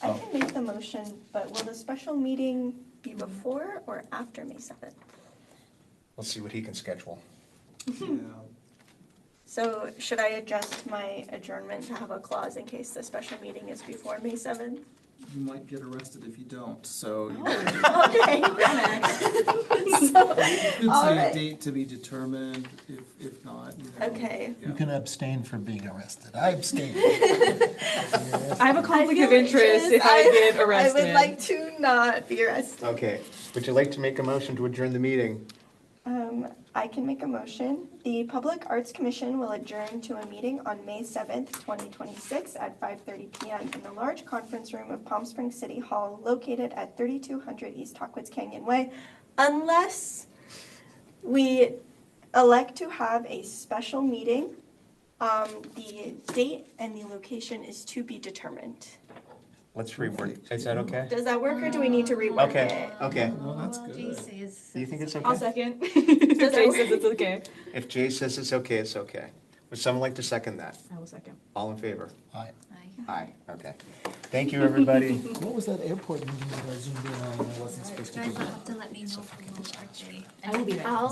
Speaker 5: I
Speaker 1: Oh.
Speaker 5: can make the motion, but will the special meeting be before or after May 7th?
Speaker 1: We'll see what he can schedule.
Speaker 4: Yeah.
Speaker 5: So should I adjust my adjournment to have a clause in case the special meeting is before May 7th?
Speaker 4: You might get arrested if you don't, so you
Speaker 5: Okay.
Speaker 4: could
Speaker 5: All
Speaker 4: say
Speaker 5: right.
Speaker 4: date to be determined, if not, you know.
Speaker 5: Okay.
Speaker 4: Yeah.
Speaker 3: You can abstain from being arrested. I abstain.
Speaker 9: I have a conflict
Speaker 5: I
Speaker 9: of
Speaker 5: feel
Speaker 9: interest if I
Speaker 5: anxious.
Speaker 9: get arrested.
Speaker 5: I would like to not be arrested.
Speaker 1: Okay, would you like to make a motion to adjourn the meeting?
Speaker 5: I can make a motion. The Public Arts Commission will adjourn to a meeting on May 7th, 2026 at 5:30 PM in the large conference room of Palm Springs City Hall located at 3200 East Hawkwoods Canyon Way, unless we elect to have a special meeting. The date and the location is to be determined.
Speaker 1: Let's reword it. Is that okay?
Speaker 5: Does that work or do we need to rework
Speaker 1: Okay,
Speaker 5: it?
Speaker 1: okay.
Speaker 4: No, that's
Speaker 10: Well,
Speaker 4: good.
Speaker 10: Jay says-
Speaker 1: Do you think it's
Speaker 9: I'll
Speaker 1: okay?
Speaker 9: second.
Speaker 5: Does
Speaker 9: Jay
Speaker 5: that
Speaker 9: says
Speaker 5: work?
Speaker 9: it's okay.
Speaker 1: If Jay says it's okay, it's okay. Would someone like to second that?
Speaker 9: I will second.
Speaker 1: All in favor?
Speaker 3: Aye.
Speaker 10: Aye.
Speaker 1: Aye, okay. Thank you, everybody.
Speaker 3: What was that airport meeting that I zoomed in on and I wasn't supposed
Speaker 10: You
Speaker 3: to
Speaker 10: guys
Speaker 3: do?
Speaker 10: will have to let me know for World Art Day.
Speaker 9: I will be there.
Speaker 5: I'll